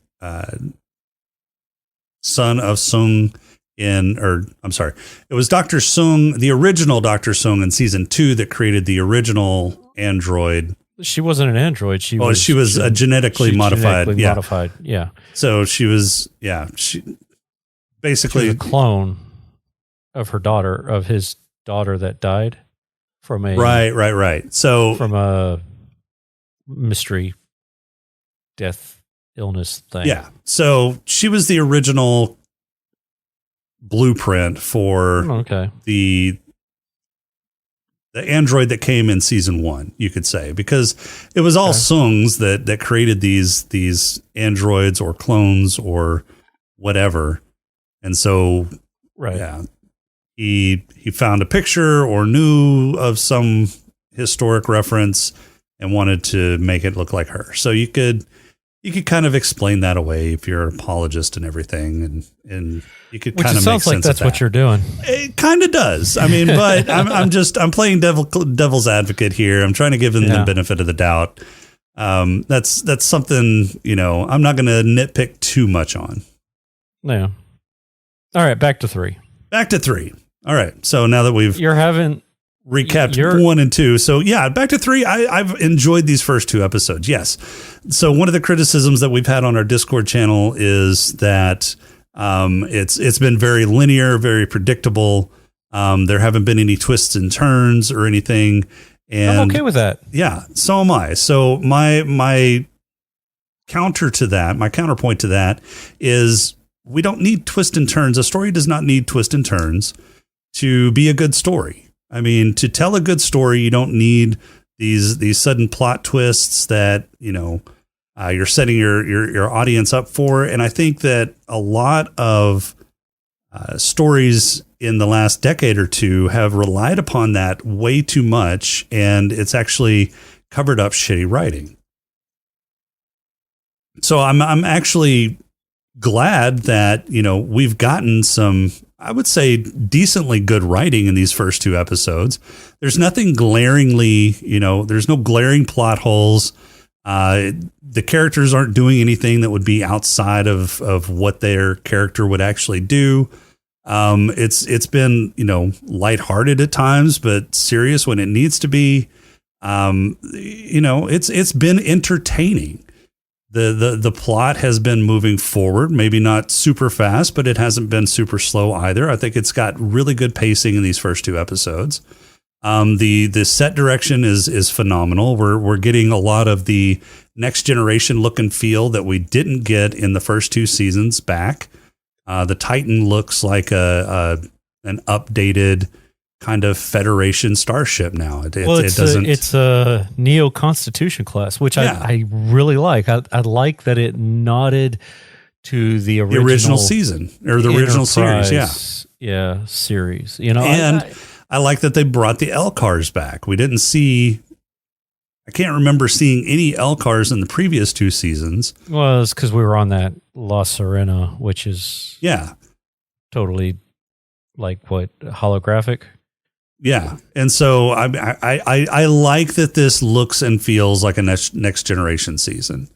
son of Sung it was Dr. Sung, the original Dr. Sung in season 2 that created the original android. She wasn't an android. She was genetically modified. Modified. Yeah. So she basically a clone of his daughter that died from a right. So from a mystery death illness thing. Yeah. So she was the original blueprint for the android that came in season 1, you could say, because it was all Sung's that created these androids or clones or whatever. And so, he found a picture or knew of some historic reference and wanted to make it look like her. So you could kind of explain that away if you're an apologist and everything, and you could kind of make sense sounds like that's of that. what you're doing. It kind of does. I mean, but I'm playing devil's advocate here. I'm trying to give them the benefit of the doubt. That's something, I'm not going to nitpick too much on. Yeah. All right, back to 3. Back to 3. All right. So now that we've recapped 1 and 2. So yeah, back to 3. I've enjoyed these first 2 episodes. Yes. So one of the criticisms that we've had on our Discord channel is that it's been very linear, very predictable. There haven't been any twists and turns or anything. And I'm okay with that. Yeah, so am I. So my counterpoint to that is we don't need twists and turns. A story does not need twists and turns to be a good story. I mean, to tell a good story, you don't need these sudden plot twists that, you're setting your audience up for. And I think that a lot of stories in the last decade or two have relied upon that way too much, and it's actually covered up shitty writing. So I'm actually glad that, we've gotten some, I would say, decently good writing in these first 2 episodes. There's nothing glaringly, there's no glaring plot holes. The characters aren't doing anything that would be outside of what their character would actually do. It's been, lighthearted at times, but serious when it needs to be. It's been entertaining. The plot has been moving forward, maybe not super fast, but it hasn't been super slow either. I think it's got really good pacing in these first 2 episodes. The set direction is phenomenal. We're getting a lot of the next generation look and feel that we didn't get in the first 2 seasons back. The Titan looks like an updated kind of Federation starship now. It's a Neo Constitution class, which I really like. I like that it nodded to the original season or the original series. Yeah, series. And I like that they brought the L-Cars back. We didn't see. I can't remember seeing any L-Cars in the previous 2 seasons. Well, it's because we were on that La Serena, which is totally holographic. Yeah, and so I like that this looks and feels like a next generation season,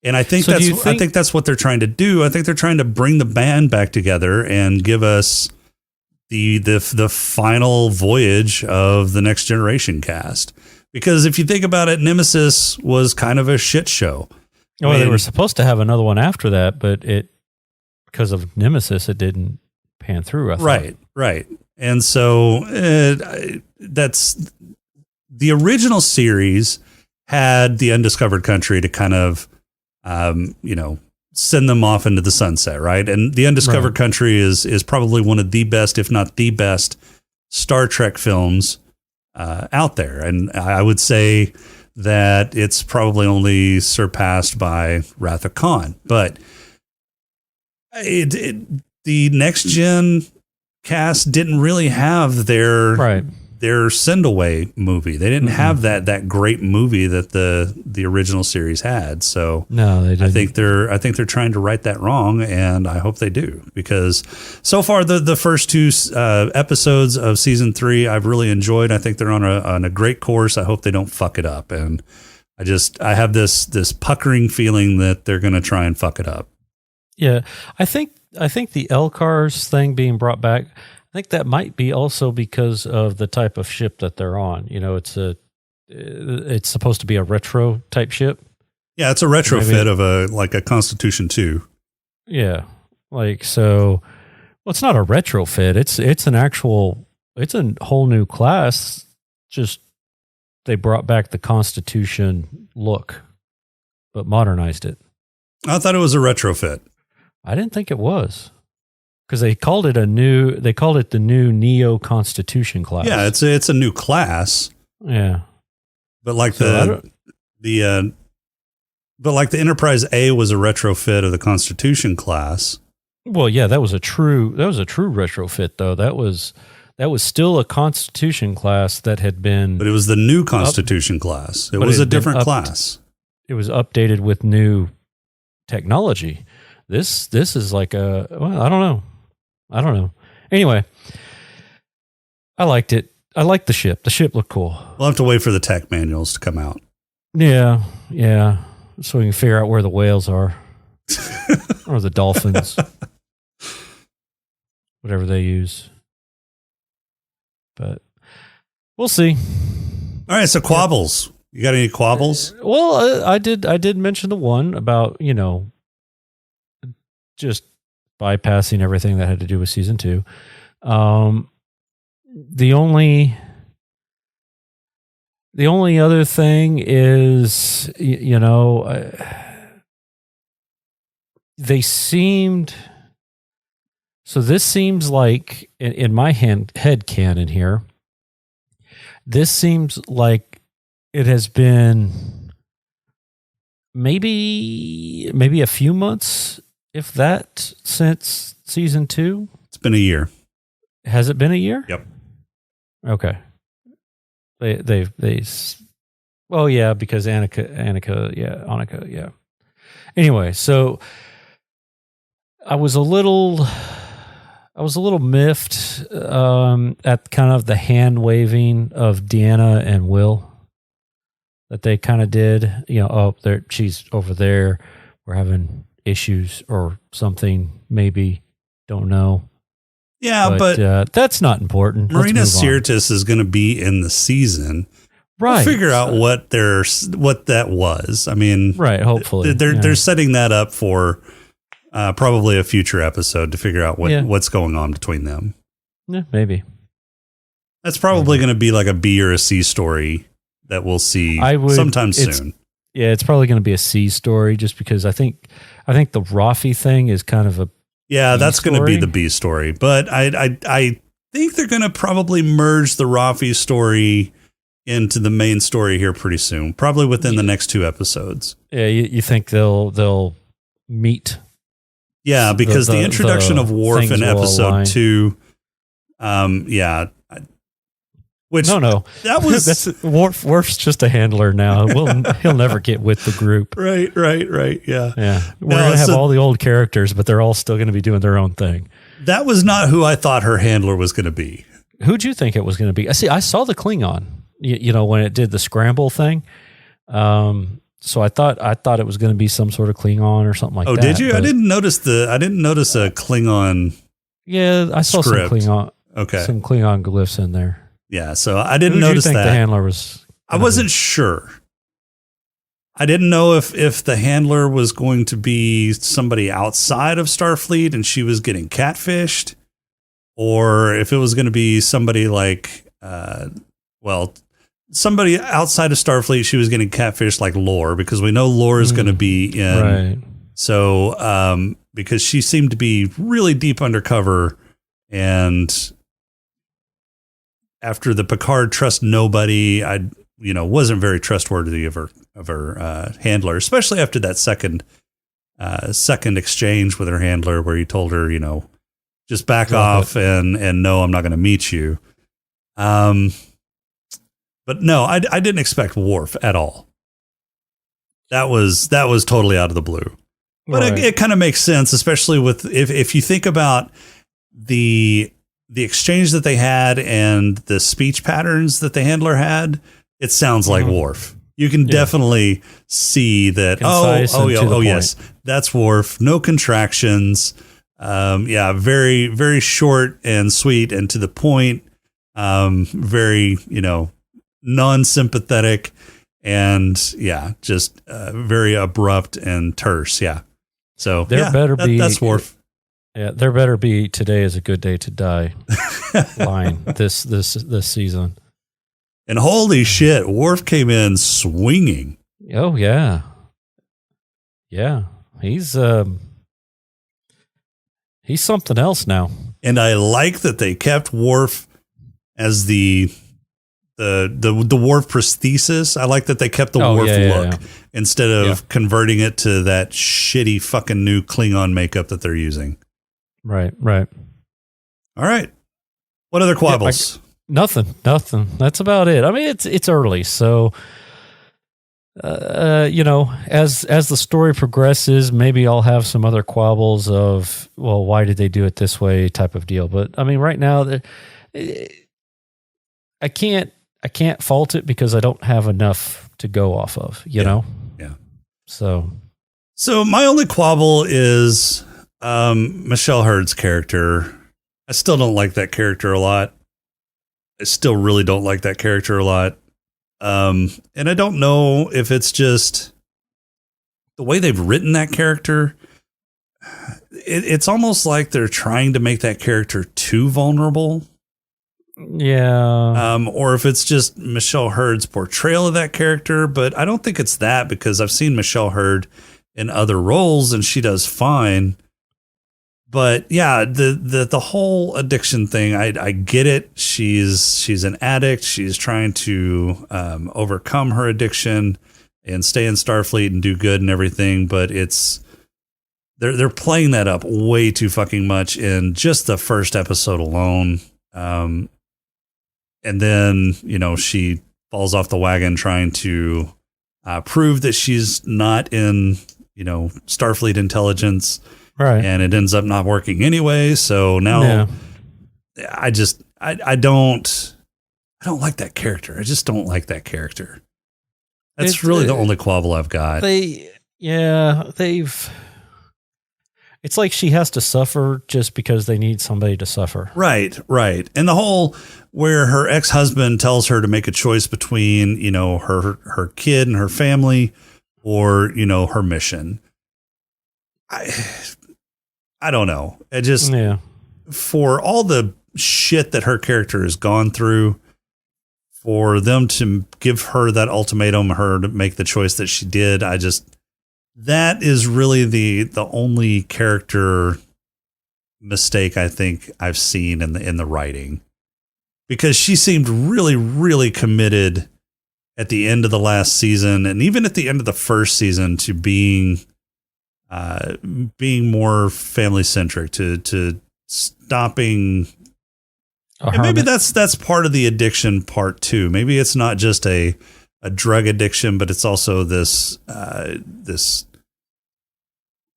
and I think I think that's what they're trying to do. I think they're trying to bring the band back together and give us the final voyage of the next generation cast. Because if you think about it, Nemesis was kind of a shit show. Well, they were supposed to have another one after that, but because of Nemesis, it didn't pan through. I thought. Right. And so that's the original series had the undiscovered country to kind of, send them off into the sunset, right? And the undiscovered country is probably one of the best, if not the best, Star Trek films out there. And I would say that it's probably only surpassed by Wrath of Khan. But the next gen cast didn't really have their send away movie. They didn't have that great movie that the original series had. So no, they didn't. I think they're trying to right that wrong, and I hope they do, because so far the first 2 episodes of season 3 I've really enjoyed. I think they're on a great course. I hope they don't fuck it up, and I have this puckering feeling that they're going to try and fuck it up. Yeah, I think the L-Cars thing being brought back, I think that might be also because of the type of ship that they're on. It's supposed to be a retro type ship. Yeah, it's a retrofit of a Constitution 2. Yeah, so. Well, it's not a retrofit. It's a whole new class. Just they brought back the Constitution look, but modernized it. I thought it was a retrofit. I didn't think it was, because they called it the new Neo Constitution class. Yeah, it's a new class. Yeah, but the Enterprise A was a retrofit of the Constitution class. Well, yeah, that was a true retrofit though. That was That was still a Constitution class that had been. But it was the new Constitution class. It but was it a had been different upped. class. It was updated with new technology. This is like I don't know. Anyway, I liked it. I liked the ship. The ship looked cool. We'll have to wait for the tech manuals to come out. Yeah. So we can figure out where the whales are. Or the dolphins. Whatever they use. But we'll see. All right, so quabbles. You got any quabbles? Well, I did mention the one about, just bypassing everything that had to do with season 2. The only other thing is, they seemed. So this seems like, in my head canon here, this seems like it has been maybe a few months, if that, since season 2. It's been a year. Has it been a year? Yep. Okay. Well, yeah, because Annika, yeah. Anyway, so I was a little miffed at kind of the hand waving of Deanna and Will that they kind of did. She's over there. We're having issues or something. Maybe, don't know. Yeah, but that's not important. Marina Let's move on. Sirtis is going to be in the season. Right. We'll figure out what that was. I mean, right. Hopefully, they're setting that up for probably a future episode to figure out what's going on between them. Yeah, maybe. That's probably going to be like a B or a C story that we'll see sometime soon. Yeah, it's probably going to be a C story just because I think the Rafi thing is kind of a that's going to be the B story. But I think they're going to probably merge the Rafi story into the main story here pretty soon, probably within the next 2 episodes. Yeah, you think they'll meet? Yeah, because the introduction of Worf in episode 2, which no, that was that's Worf's just a handler now. He'll never get with the group. Right, yeah. We're gonna have all the old characters, but they're all still going to be doing their own thing. That was not who I thought her handler was going to be. Who'd you think it was going to be? I saw the Klingon. When it did the scramble thing. So I thought it was going to be some sort of Klingon or something like that. Oh, did you? I didn't notice a Klingon. Yeah, I saw script. some Klingon. Okay, some Klingon glyphs in there. Yeah, so I didn't Who notice did you think that. The handler was. I wasn't sure. I didn't know if the handler was going to be somebody outside of Starfleet and she was getting catfished, or if it was going to be somebody like, somebody outside of Starfleet. She was getting catfished like Lore, because we know Lore is going to be in. Right. So, because she seemed to be really deep undercover, and after the Picard trust nobody, I wasn't very trustworthy of her handler, especially after that second exchange with her handler where he told her, just back off and no, I'm not going to meet you. But no, I didn't expect Worf at all. That was totally out of the blue. But Right. it kind of makes sense, especially with if you think about the exchange that they had and the speech patterns that the handler had, it sounds like Worf. You can definitely see that. Concise and to the point. Yes, that's Worf. No contractions. Very, very short and sweet and to the point. Very, non-sympathetic and just very abrupt and terse. Yeah. So that's Worf. Yeah, there better be "Today is a good day to die" line this season. And holy shit, Worf came in swinging. Oh yeah, he's something else now. And I like that they kept Worf as the Worf prosthesis. I like that they kept the Worf look instead of converting it to that shitty fucking new Klingon makeup that they're using. Right. All right. What other quibbles? Nothing. That's about it. I mean, it's early, so as the story progresses, maybe I'll have some other quibbles of, well, why did they do it this way type of deal. But I mean, right now, I can't fault it because I don't have enough to go off of. You know. Yeah. So my only quibble is Michelle Hurd's character. I still don't like that character a lot. I still really don't like that character a lot. And I don't know if it's just the way they've written that character. It's almost like they're trying to make that character too vulnerable. yeah, Or if it's just Michelle Hurd's portrayal of that character. But I don't think it's that, because I've seen Michelle Hurd in other roles and she does fine. But yeah, the whole addiction thing, I get it. She's an addict. She's trying to overcome her addiction and stay in Starfleet and do good and everything. But they're playing that up way too fucking much in just the first episode alone. And then, she falls off the wagon trying to prove that she's not in, Starfleet intelligence. right. And it ends up not working anyway. So now I don't like that character. I just don't like that character. That's It's, really the only quibble I've got. It's like she has to suffer just because they need somebody to suffer. Right. And the whole where her ex-husband tells her to make a choice between, her kid and her family or, her mission. I don't know. It just, for all the shit that her character has gone through, for them to give her that ultimatum, her to make the choice that she did, that is really the only character mistake I think I've seen in the writing, because she seemed really, really committed at the end of the last season and even at the end of the first season to being more family centric, to stopping. And maybe that's part of the addiction part too. Maybe it's not just a drug addiction, but it's also this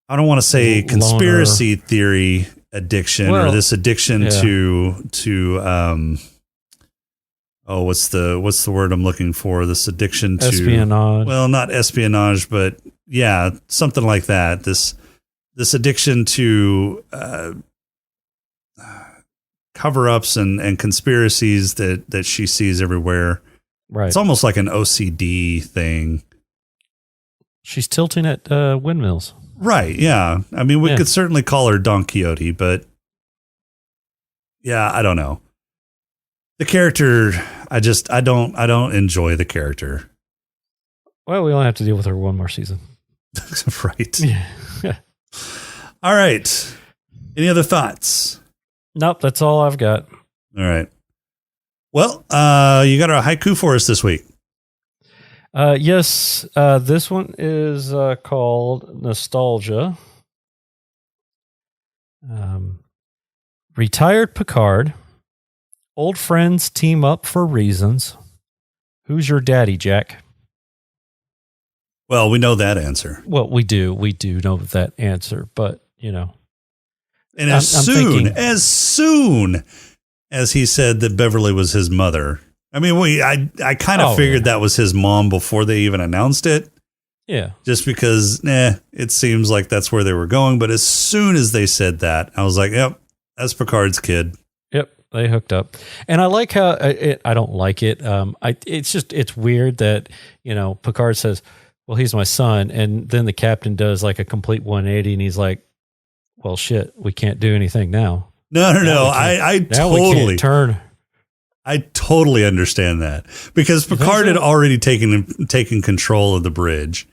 I don't want to say conspiracy theory addiction, or this addiction to what's the word I'm looking for? This addiction to espionage. Well, not espionage, but yeah, something like that. This addiction to cover-ups and conspiracies that she sees everywhere. Right. It's almost like an OCD thing. She's tilting at windmills. Right. Yeah. I mean, we could certainly call her Don Quixote, but yeah, I don't know. The character, I don't enjoy the character. Well, we only have to deal with her one more season. Right. Yeah. All right. Any other thoughts? Nope, that's all I've got. All right. Well, you got a haiku for us this week. Yes, this one is called Nostalgia. Retired Picard. Old friends team up for reasons. Who's your daddy, Jack? Well, we know that answer. Well, we do know that answer, but and as soon as he said that Beverly was his mother, I mean, I kind of figured that was his mom before they even announced it. Yeah. Just because, it seems like that's where they were going. But as soon as they said that, I was like, yep, that's Picard's kid. Yep. They hooked up. And I like how I don't like it. It's weird that, Picard says, well, he's my son. And then the captain does like a complete 180 and he's like, well, shit, we can't do anything now. No. I totally turn. I totally understand that, because Picard had already taken control of the bridge.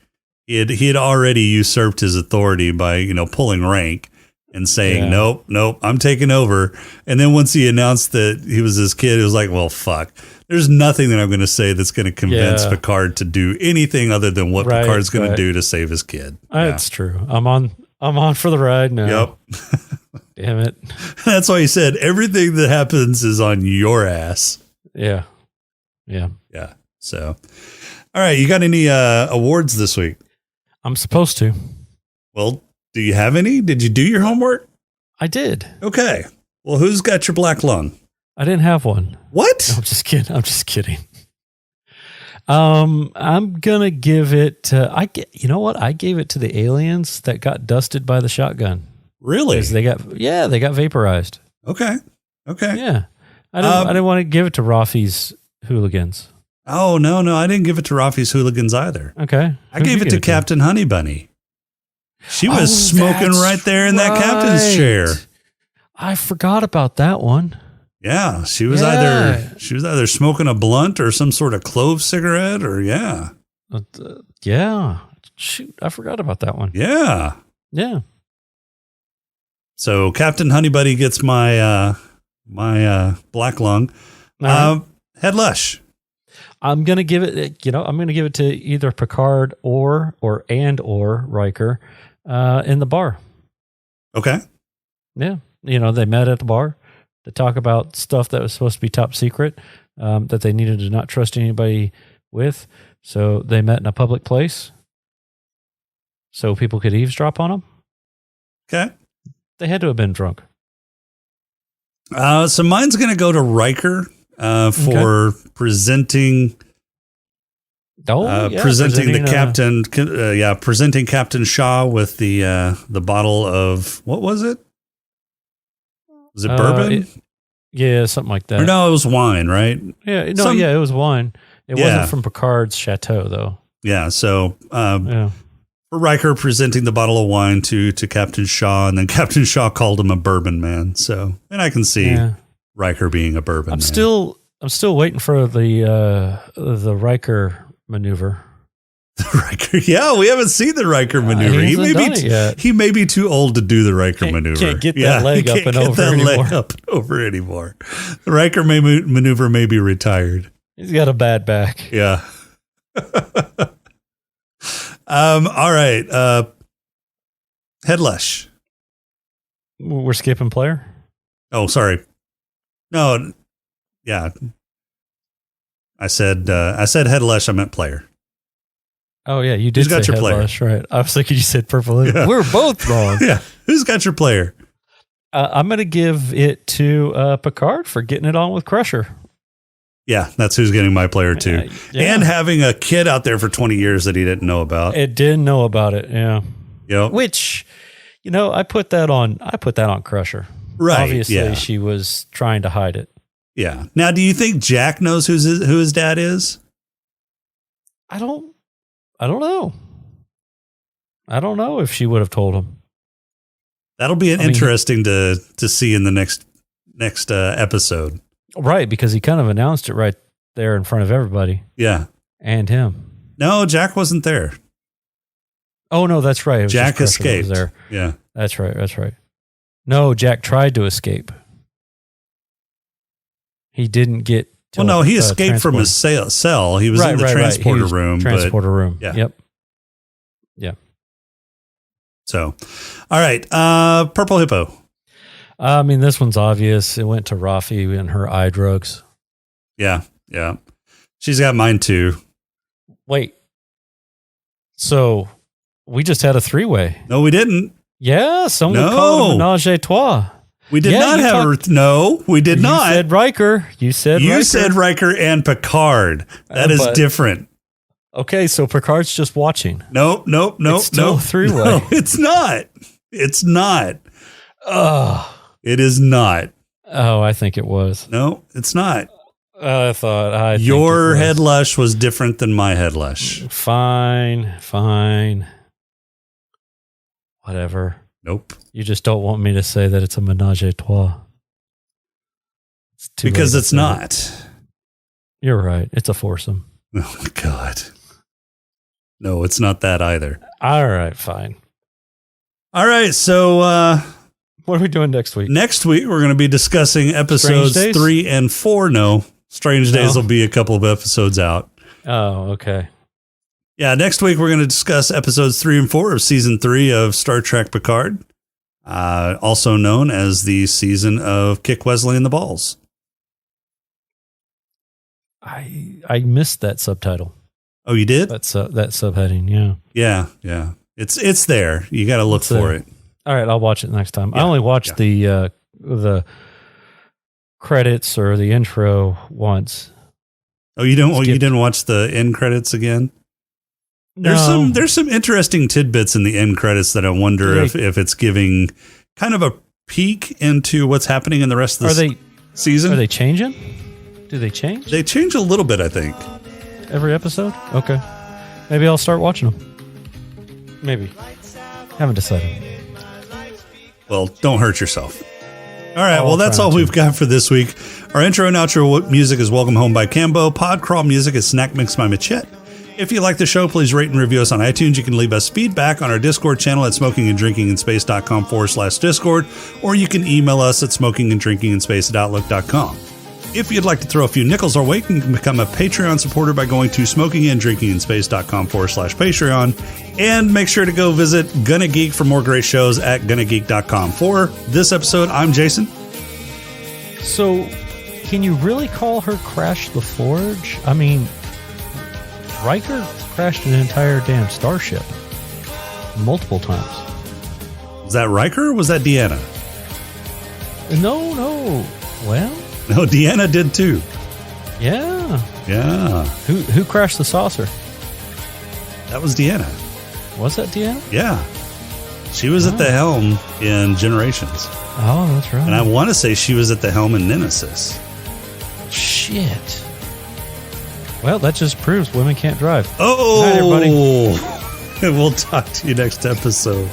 He had already usurped his authority by, pulling rank and saying, nope, I'm taking over. And then once he announced that he was his kid, it was like, well, fuck. There's nothing that I'm going to say that's going to convince Picard to do anything other than what Picard's going to do to save his kid. That's true. I'm on for the ride now. Yep. Damn it. That's why he said everything that happens is on your ass. Yeah. Yeah. Yeah. So, all right. You got any awards this week? I'm supposed to. Well, do you have any? Did you do your homework? I did. Okay. Well, who's got your black lung? I didn't have one. What? No, I'm just kidding. I'm just kidding. I'm gonna give it. You know what? I gave it to the aliens that got dusted by the shotgun. Really? 'Cause they got vaporized. Okay. Okay. Yeah, I didn't want to give it to Rafi's hooligans. Oh, no, I didn't give it to Rafi's hooligans either. Okay, I gave it to Captain Honey Bunny. She was smoking that's right there in that captain's chair. I forgot about that one. Yeah, she was either smoking a blunt or some sort of clove cigarette, or yeah. Shoot, I forgot about that one. Yeah. Yeah. So Captain Honeybuddy gets my black lung. Right. Head Lush. I'm gonna give it. I'm gonna give it to either Picard or Riker in the bar. Okay. Yeah, they met at the bar to talk about stuff that was supposed to be top secret, that they needed to not trust anybody with. So they met in a public place so people could eavesdrop on them. Okay. They had to have been drunk. So mine's going to go to Riker for presenting the captain. Presenting Captain Shaw with the bottle of, what was it? Was it bourbon? Yeah, something like that. Or no, it was wine, right? Yeah, it was wine. It wasn't from Picard's chateau, though. Yeah, so for Riker presenting the bottle of wine to Captain Shaw, and then Captain Shaw called him a bourbon man. So, and I can see Riker being a bourbon man. I'm still waiting for the Riker maneuver. Riker, yeah, we haven't seen the Riker maneuver. He may be too old to do the Riker maneuver. Can't get that leg up and over anymore. The Riker maneuver may be retired. He's got a bad back. Yeah. All right. Head Lush. We're skipping player. Oh, sorry. No. Yeah. I said Head Lush. I meant player. Oh yeah, you did. Who's got your player? Lush, right? I was thinking you said purple. Yeah. We're both wrong. Yeah. Who's got your player? I'm going to give it to Picard for getting it on with Crusher. Yeah, that's who's getting my player too. Yeah. And having a kid out there for 20 years that he didn't know about. It didn't know about it. Yeah. Yep. Which, I put that on Crusher. Right. Obviously, she was trying to hide it. Yeah. Now, do you think Jack knows who his dad is? I don't know. I don't know if she would have told him. That'll be interesting to see in the next episode. Right, because he kind of announced it right there in front of everybody. Yeah. And him. No, Jack wasn't there. Oh, no, that's right. Jack escaped. There. Yeah. That's right. No, Jack tried to escape. He didn't get to he escaped from his cell. He was in the transporter room. Room. Yeah. Yep. Yeah. So, all right. Purple Hippo. This one's obvious. It went to Rafi and her eye drugs. Yeah. Yeah. She's got mine too. Wait. So we just had a 3-way. No, we didn't. Yeah. Someone called it a menage a trois. We did not have No, we did not. You said Riker. You said Riker and Picard. That is different. Okay, so Picard's just watching. Nope. It's still a 3-way. No, it's not. It's not. It is not. Oh, I think it was. No, it's not. I your head lush was different than my head lush. Fine. Whatever. Nope. You just don't want me to say that it's a menage a trois. Because it's not. You're right. It's a foursome. Oh, my God. No, it's not that either. All right, fine. All right, so what are we doing next week? Next week, we're going to be discussing episodes 3 and 4. No, Strange Days will be a couple of episodes out. Oh, okay. Yeah, next week we're going to discuss episodes 3 and 4 of season 3 of Star Trek Picard. also known as the season of Kick Wesley in the Balls. I missed that subtitle. Oh, you did? That's that subheading. Yeah. Yeah. It's there. You got to look for it. All right, I'll watch it next time. Yeah, I only watched the credits or the intro once. Oh, you don't? You didn't watch the end credits again? No. There's some interesting tidbits in the end credits that I wonder if it's giving kind of a peek into what's happening in the rest of the season. Are they changing? Do they change? They change a little bit, I think. Every episode? Okay. Maybe I'll start watching them. Maybe. Haven't decided. Well, don't hurt yourself. All right, well, that's all we've got for this week. Our intro and outro music is Welcome Home by Cambo. Podcrawl music is Snack Mix by Machette. If you like the show, please rate and review us on iTunes. You can leave us feedback on our Discord channel at smokinganddrinkinginspace.com/Discord, or you can email us at smokinganddrinkinginspace@outlook.com. If you'd like to throw a few nickels our way, you can become a Patreon supporter by going to smokinganddrinkinginspace.com/Patreon. And make sure to go visit Gonna Geek for more great shows at gonnageek.com. For this episode, I'm Jason. So, can you really call her Crash the Forge? I mean, Riker crashed an entire damn starship multiple times. Was that Riker or was that Deanna? No. Well, no, Deanna did too. Yeah. Who crashed the saucer? That was Deanna. Was that Deanna? Yeah. She was at the helm in Generations. Oh, that's right. And I want to say she was at the helm in Nemesis. Shit. Well, that just proves women can't drive. Oh, Good night, everybody. And we'll talk to you next episode.